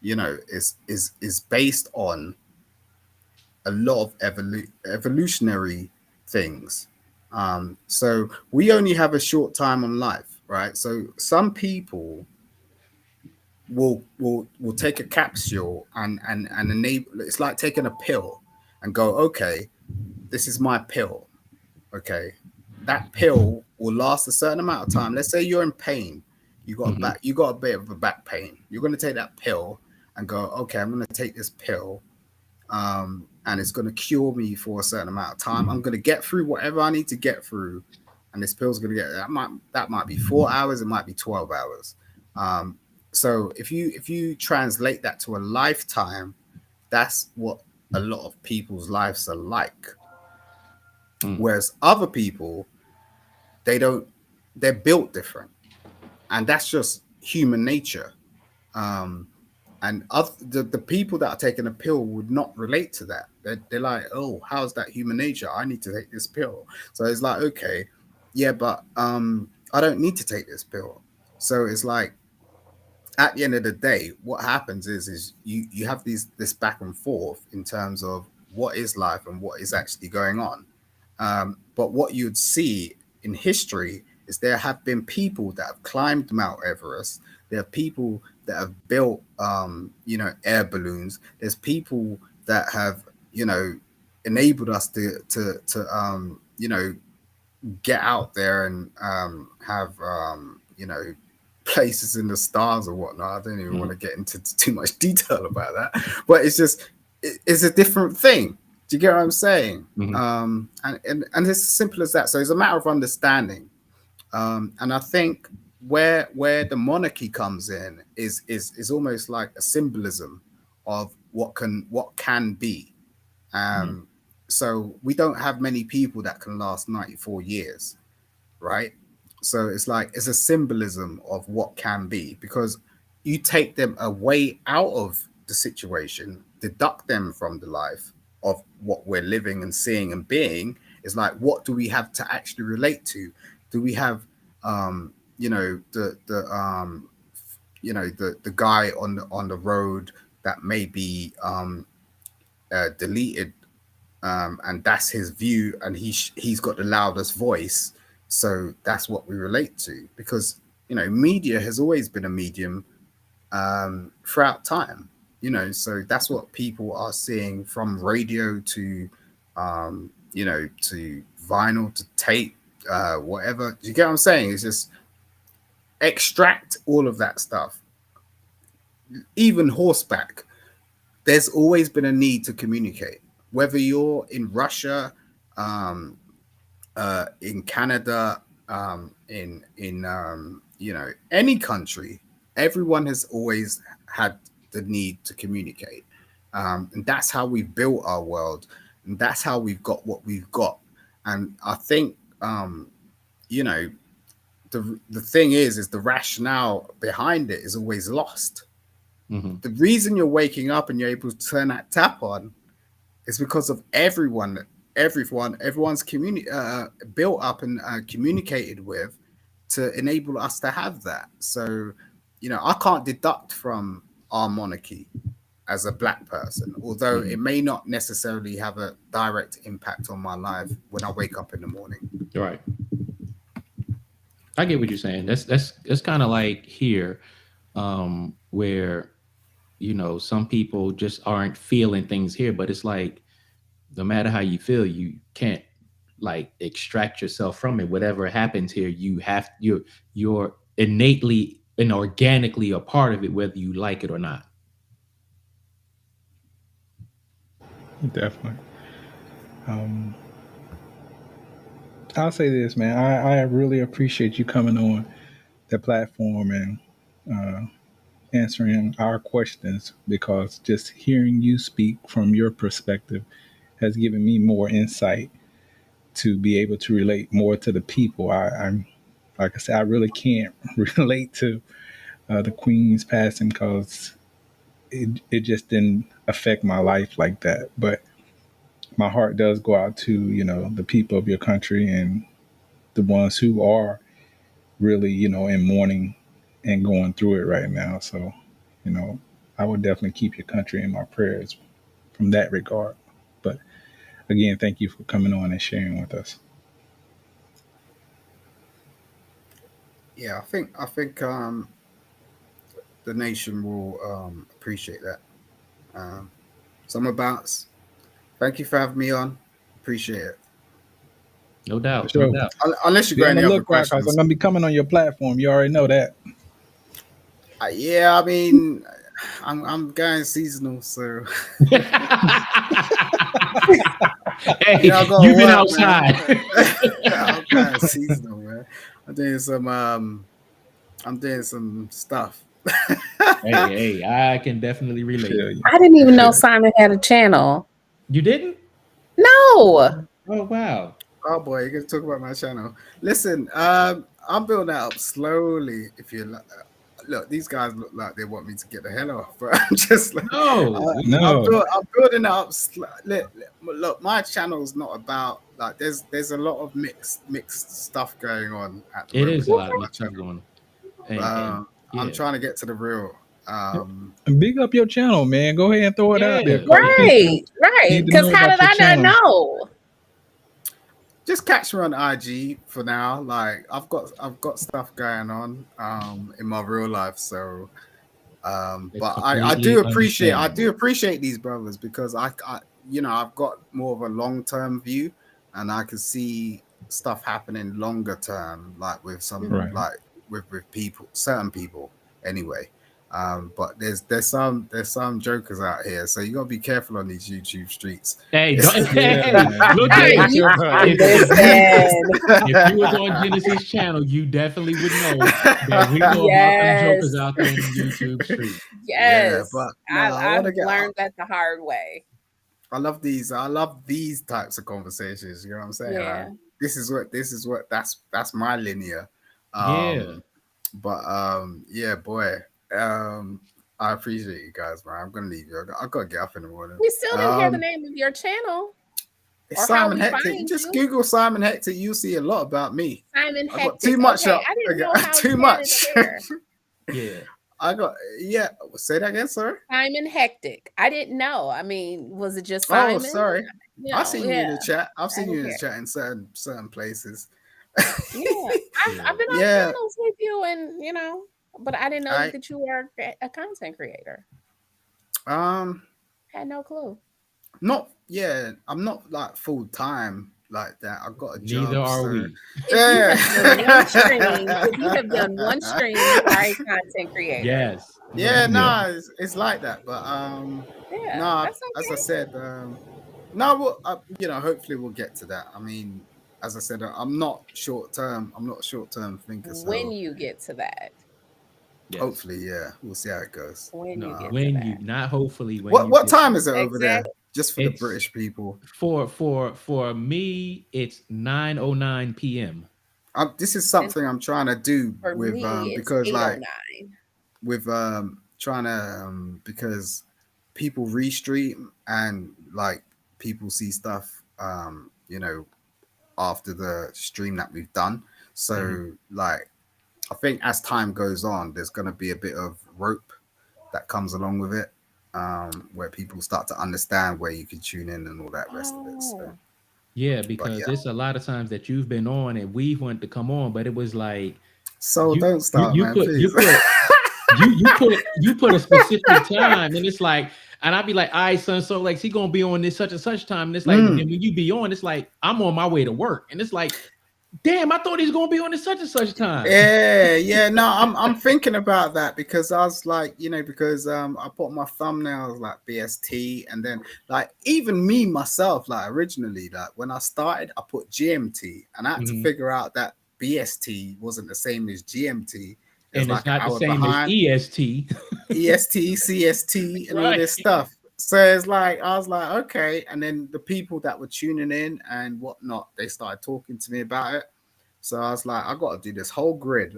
You know, is based on a lot of evolutionary things. So we only have a short time on life, right? So some people will take a capsule and enable. It's like taking a pill and go, okay, this is my pill. Okay, that pill will last a certain amount of time. Let's say you're in pain, Hmm. you got a bit of a back pain. You're going to take that pill and go, okay, I'm going to take this pill, and it's going to cure me for a certain amount of time. I'm going to get through whatever I need to get through, and this pill's going to get that might be 4 hours, it might be 12 hours. Um, so if you translate that to a lifetime, that's what a lot of people's lives are like. Mm. Whereas other people, they don't, they're built different, and that's just human nature. Um, and the people that are taking a pill would not relate to that. They're like, oh, how's that human nature? I need to take this pill. So it's like, okay, yeah, but I don't need to take this pill. So it's like, at the end of the day, what happens is you have this back and forth in terms of what is life and what is actually going on. But what you'd see in history is there have been people that have climbed Mount Everest. There are people that have built, air balloons. There's people that have, enabled us to get out there and have, places in the stars or whatnot. I don't even want Mm. to get into too much detail about that, but it's just it's a different thing. Do you get what I'm saying? Hmm. And it's as simple as that. So it's a matter of understanding. And I think where the monarchy comes in is almost like a symbolism of what can be. Mm. Um, so we don't have many people that can last 94 years, right? So it's like it's a symbolism of what can be, because you take them away out of the situation, deduct them from the life of what we're living and seeing and being. Is like, what do we have to actually relate to? Do we have, the guy on the road that may be deleted, and that's his view, and he's got the loudest voice, so that's what we relate to, because media has always been a medium throughout time. So that's what people are seeing, from radio to vinyl to tape, whatever. Do you get what I'm saying? It's just extract all of that stuff. Even horseback, there's always been a need to communicate, whether you're in Russia, um, in Canada, in any country. Everyone has always had the need to communicate, and that's how we've built our world, and that's how we've got what we've got. And I think, you know the thing is the rationale behind it is always lost. Hmm. The reason you're waking up and you're able to turn that tap on is because of everyone's built up and communicated with to enable us to have that. So, I can't deduct from our monarchy as a black person, although Hmm. it may not necessarily have a direct impact on my life when I wake up in the morning. Right. I get what you're saying. That's kind of like here, where some people just aren't feeling things here, but it's like no matter how you feel, you can't like extract yourself from it. Whatever happens here, you're innately and organically a part of it, whether you like it or not. Definitely. Um, I'll say this, man. I really appreciate you coming on the platform and uh, answering our questions, because just hearing you speak from your perspective has given me more insight to be able to relate more to the people. I'm like I said, I really can't relate to the Queen's passing, because it just didn't affect my life like that. But my heart does go out to, the people of your country and the ones who are really, in mourning and going through it right now. So, you know, I would definitely keep your country in my prayers from that regard. But again, thank you for coming on and sharing with us. Yeah, I think the nation will appreciate that. Um, Summer Bounce, thank you for having me on. Appreciate it. No For doubt, no sure. doubt. Unless you Be got on the any other lookout because I'm questions. going to be coming on your platform. You already know that. Yeah, I mean, I'm going seasonal, so Hey, yeah, I gotta you've been work, man. outside. I'm going seasonal, man. I'm doing some I'm doing some stuff. Hey, I can definitely I relate. feel you. I didn't I even know feel you. Simon had a channel. You didn't? No. Oh wow. Oh boy, you're gonna talk about my channel. Listen, I'm building that up slowly. If you look, these guys look like they want me to get the hell off, but I'm just like, No. No. I'm building it up. Look, my channel is not about like. There's a lot of mixed stuff going on at the It moment is a on lot of my mixed stuff channel. going on. And I'm yeah. trying to get to the real. Big up your channel, man. Go ahead and throw it out there Yeah. because Right, people right. need to Because know how about did your I not channel. know? Just catch me on IG for now. Like I've got stuff going on in my real life, so It's but I do completely understandable. appreciate these brothers because I I've got more of a long term view and I can see stuff happening longer term, like with some Right. like with people, certain people anyway. But there's some jokers out here, so you gotta be careful on these YouTube streets. Hey, don't, It's- Yeah, hey, man. look Be at watch You your mouth. if you was on Genesis channel, you definitely would know that we know about them yes, jokers out there in the YouTube street. yeah, yes. but no, I I've want to get. learned that the hard way. I love these types of conversations. You know what I'm saying? Yeah. This is what that's my linear. Yeah. Um, but yeah, boy. I appreciate you guys, man. I'm gonna leave you. I gotta get up in the morning. We still didn't hear the name of your channel It's or how Simon we Hector. You find just you. Google Simon Hector. You'll see a lot about me. Simon I got too Hectic. much Okay, up. I I didn't know got how too you had it much. there. Yeah. I got yeah. Say that again, sorry. Simon Hectic. I didn't know. I mean, was it just Oh, Simon? sorry. I've seen you Yeah, in the chat. I've I seen you didn't in the care. chat in certain places. Yeah, I've been on Yeah, channels with you, and but I didn't know I that you were a content creator. um Had no clue. not yeah. I'm not like full time like that. I've got a Neither job, are so we. If you have done one stream, yeah. if you have done one stream, you are a content creator. Yes. Yeah, 100%. Yeah. no, it's like that. But Yeah, no, that's as I okay. said, no, hopefully we'll get to that. I mean, as I said, I'm not short term. I'm not a short term thinker. When So you get to that, Yes. hopefully, yeah, we'll see how it goes. when you No, get to when you that. not hopefully when What you what get time there. is it over there? Exactly. Just for the It's British people. for me, it's 9:09 p.m. This is And something I'm trying to do for with me, it's because like 8:09. with trying to because people restream and like people see stuff after the stream that we've done. So like I think as time goes on, there's gonna be a bit of rope that comes along with it, where people start to understand where you can tune in and all that rest of it. So, Oh, Yeah, but because yeah. it's a lot of times that you've been on and we want to come on, but it was like So you don't you start, you man, put you please. put you put a specific time, and it's like, and I'd be like, all right, son, so like he gonna be on this such and such time, and it's like, but then when you be on, it's like I'm on my way to work, and it's like, damn, I thought he's gonna be on this such and such time. Yeah. No, I'm thinking about that because I was like, because I put my thumbnails like BST, and then like even me myself, like originally, like when I started, I put GMT, and I had to Mhm. figure out that BST wasn't the same as GMT. It's And it's like an not the hour same as behind. EST. EST, CST, and all Right. this stuff. So it's like I was like, okay. And then the people that were tuning in and whatnot, they started talking to me about it. So I was like, I got to do this whole grid,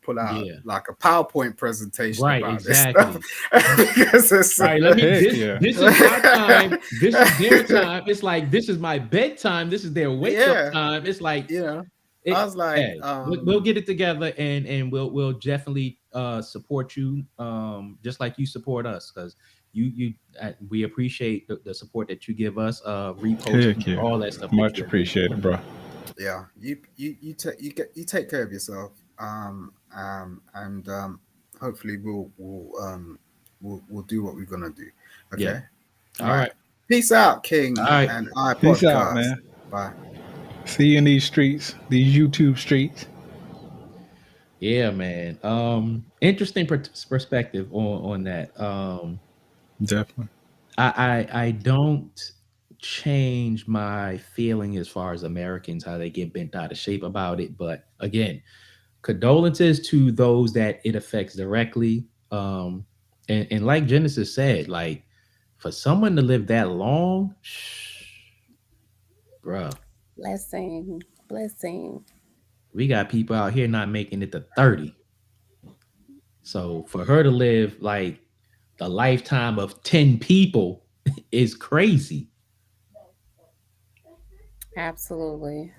pull out Yeah. like a PowerPoint presentation Right, about this stuff. exactly. Because it's, Right, let me Heck yeah. this is my time, this is their time. It's like this is my bedtime, this is their wake up yeah, time. It's like you know, I it was like, hey, we'll get it together and we'll definitely support you just like you support us because you we appreciate the support that you give us reposting Heck yeah. all that stuff that Much you appreciated, bro. yeah, you take care of yourself, and hopefully we'll do what we're gonna do. yeah. Okay, All right. right. Peace out, King All right. and I Peace out, podcast. man. Bye. See you in these streets, these YouTube streets. Yeah, man. Interesting perspective on that. Definitely. I don't change my feeling as far as Americans how they get bent out of shape about it, but again, condolences to those that it affects directly. And like Genesis said, like for someone to live that long, bruh, Blessing, blessing. we got people out here not making it to 30. So for her to live like the lifetime of 10 people is crazy. Absolutely.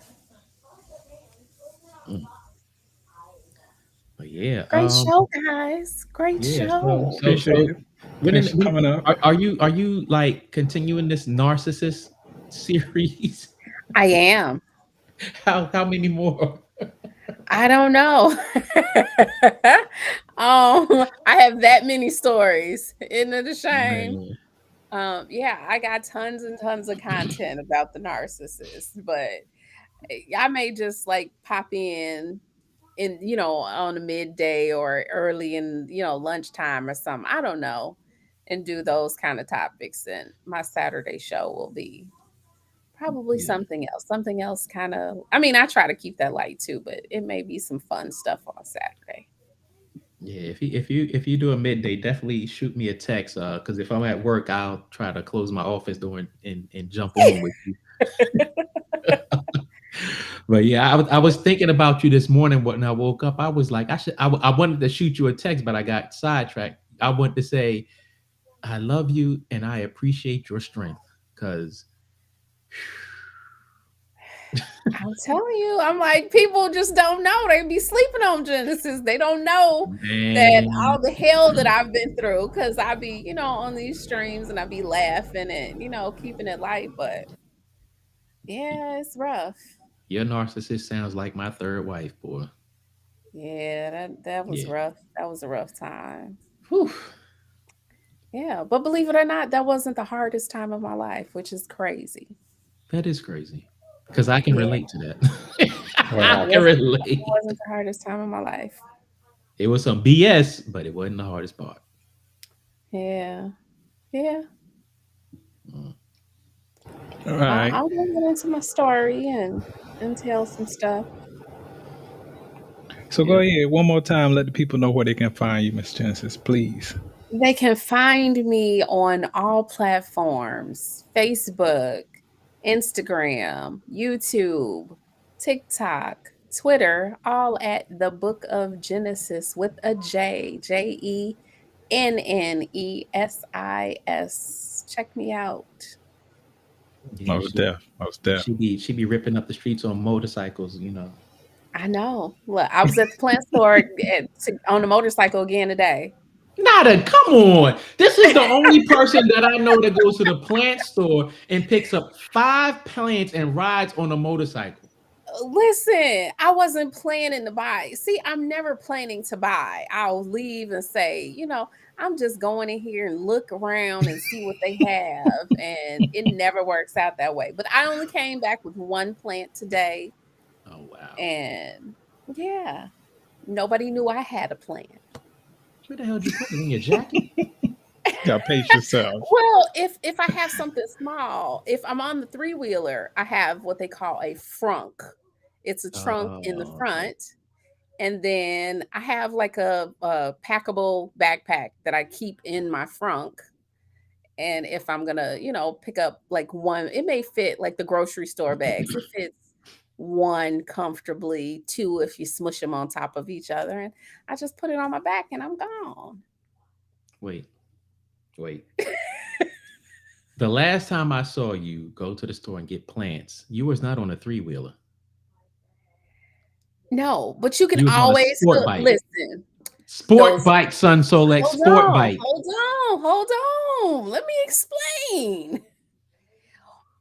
Mm. But yeah, Great show, guys. Great yeah. show. Appreciate it. Thanks for coming up. Are you like continuing this narcissist series? I am. How many more? I don't know. I have that many stories. Isn't it a shame? Man, Yeah, I got tons and tons of content about the narcissist, but I may just like pop in on a midday or early in lunchtime or something. I don't know, and do those kind of topics. And my Saturday show will be probably yeah, something else kind of. I mean, I try to keep that light too, but it may be some fun stuff on Saturday. yeah. If you do a midday, definitely shoot me a text. Because if I'm at work, I'll try to close my office door and jump on with you. But yeah, I was thinking about you this morning when I woke up. I was like, I wanted to shoot you a text, but I got sidetracked. I want to say, I love you and I appreciate your strength. Because I'm telling you, I'm like, people just don't know. They be sleeping on Genesis. They don't know that man, all the hell that I've been through. Cause I be, on these streams and I be laughing and, keeping it light. But yeah, it's rough. your narcissist sounds like my third wife, boy. Yeah, that was Yeah. rough. That was a rough time. Whew. Yeah. But believe it or not, that wasn't the hardest time of my life, which is crazy. That is crazy. Because I can Yeah. relate to that. Wow. I can relate. It wasn't the hardest time of my life. It was some BS, but it wasn't the hardest part. Yeah. Yeah. Mm. All right. I'll get into my story and tell some stuff. So go ahead one more time. Let the people know where they can find you, Miss Genesis, please. They can find me on all platforms: Facebook, Instagram, YouTube, TikTok, Twitter, all at the Book of Genesis with a J, JENNESIS. Check me out. Yeah, Most def. Most def. she be ripping up the streets on motorcycles, I know. Look, I was at the plant store on the motorcycle again today. Nada, come on. This is the only person that I know that goes to the plant store and picks up 5 plants and rides on a motorcycle. Listen, I wasn't planning to buy. See, I'm never planning to buy. I'll leave and say, I'm just going in here and look around and see what they have. And it never works out that way. But I only came back with one plant today. Oh wow. And yeah, nobody knew I had a plant. Where the hell did you put it in your jacket? Gotta pace yourself. Well, if I have something small, if I'm on the 3-wheeler, I have what they call a frunk. It's a trunk in the front. And then I have like a packable backpack that I keep in my frunk. And if I'm gonna, pick up like one, it may fit like the grocery store bags. It fits one comfortably, two if you smush them on top of each other. And I just put it on my back and I'm gone. Wait. The last time I saw you go to the store and get plants, you was not on a 3-wheeler. No, but you can You was on a always sport bike. listen. Sport Those- bike, son Solex. Hold Sport on, bike. hold on. Let me explain.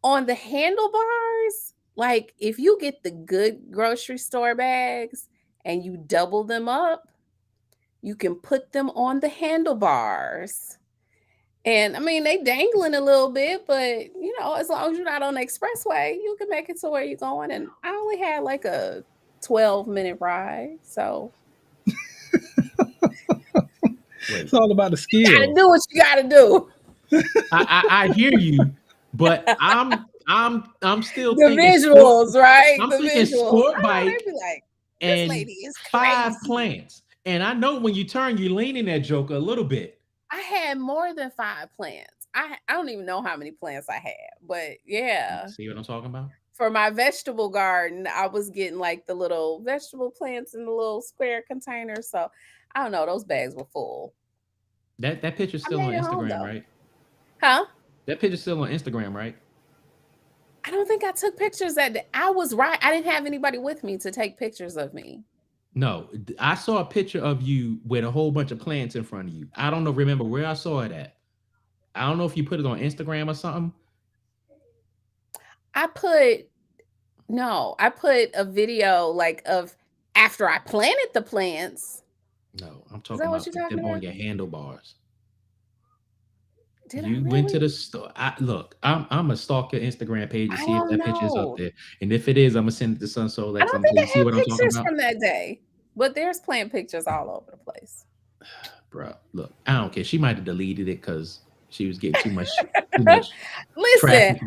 On the handlebars, like if you get the good grocery store bags and you double them up, you can put them on the handlebars. And I mean, they dangling a little bit, but you know, as long as you're not on the expressway, you can make it to where you're going. And I only had like a 12-minute ride. So It's all about the skill. you gotta do what you gotta do. I hear you, but I'm still The thinking visuals, right? I'm the thinking visuals. sport Oh, bike they be like, this and lady is 5 crazy. plants. And I know when you turn, you lean in that joker a little bit. I had more than 5 plants. I don't even know how many plants I had, but yeah. See what I'm talking about? For my vegetable garden, I was getting like the little vegetable plants in the little square container. So I don't know, those bags were full. That picture's still on made it home, Instagram, though. right? Huh? That picture's still on Instagram, right? I don't think I took pictures that day. I was right. I didn't have anybody with me to take pictures of me. No, I saw a picture of you with a whole bunch of plants in front of you. I don't know, remember where I saw it at. I don't know if you put it on Instagram or something. I put a video like of after I planted the plants. No, I'm talking that what about you're them talking on about? your handlebars. Did I You went to really? the store. I'm gonna stalk your Instagram page to I see if don't that picture's know. up there. And if it is, I'm gonna send it to Sun Soul I X. don't I'm think gonna I see have what I'm talking pictures about. from that day, but there's plant pictures all over the place. Bro, look, I don't care. She might have deleted it because she was getting too much Listen, traffic.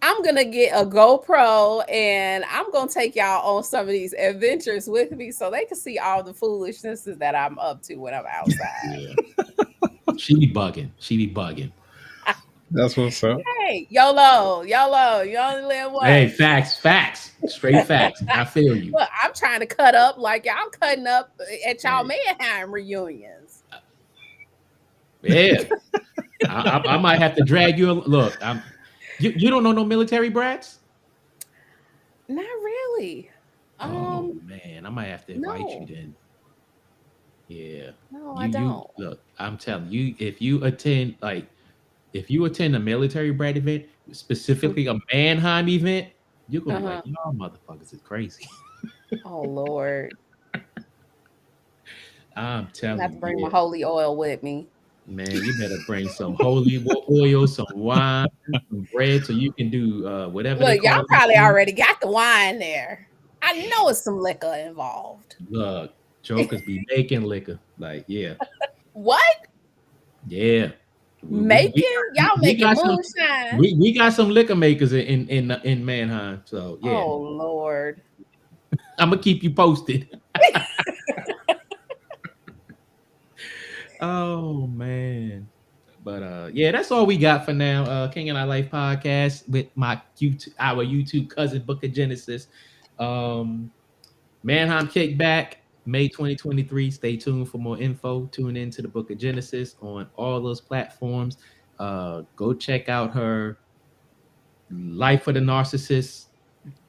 I'm gonna get a GoPro and I'm gonna take y'all on some of these adventures with me so they can see all the foolishness that I'm up to when I'm outside. Yeah. She be bugging. That's what's up. Hey, YOLO, you only live once. Hey, facts. Straight facts. I feel you. Look, I'm trying to cut up like y'all cutting up at y'all Hey. Mannheim reunions. Yeah. I might have to drag you. Look, you don't know no military brats? Not really. Oh man, I might have to invite no. you then. Yeah. No, I don't. Look, I'm telling you, if you attend a military brat event, specifically a Mannheim event, you're gonna be like, y'all motherfuckers is crazy. Oh Lord. I'm I telling have you. to bring my holy oil with me. Man, you better bring some holy oil, some wine, some bread, so you can do whatever they Look, call y'all it. probably already got the wine there. I know it's some liquor involved. Look, jokers be making liquor. Like, yeah. What? Yeah. Making? Y'all making moonshine. We got some liquor makers in Mannheim. So yeah. Oh Lord. I'm gonna keep you posted. Oh man. But yeah, that's all we got for now. King and I Life podcast with our YouTube cousin Book of Genesis. Mannheim Kickback, May 2023. Stay tuned for more info. Tune into the Book of Genesis on all those platforms. Go check out her Life of the Narcissist.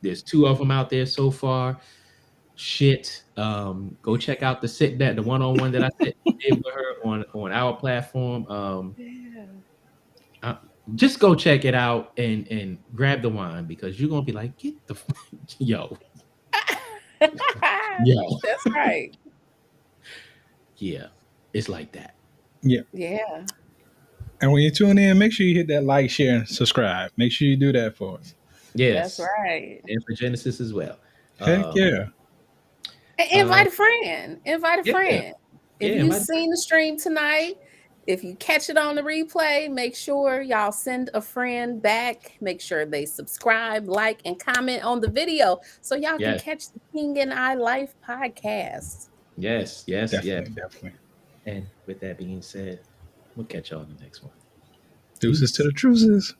There's 2 of them out there so far. Shit. Go check out the one-on-one that I did with her on our platform. Just go check it out and grab the wine because you're gonna be like, get the yo. Yo. That's right. Yeah, it's like that. Yeah. And when you tune in, make sure you hit that like, share, and subscribe. Make sure you do that for us. Yes, That's right. And for Genesis as well. Heck yeah. And invite a friend. Invite a friend. If you've seen the stream tonight, if you catch it on the replay, make sure y'all send a friend back. Make sure they subscribe, like, and comment on the video so y'all can catch the King and I Life podcast. Yes. Definitely. And with that being said, we'll catch y'all in the next one. Deuces to the truces.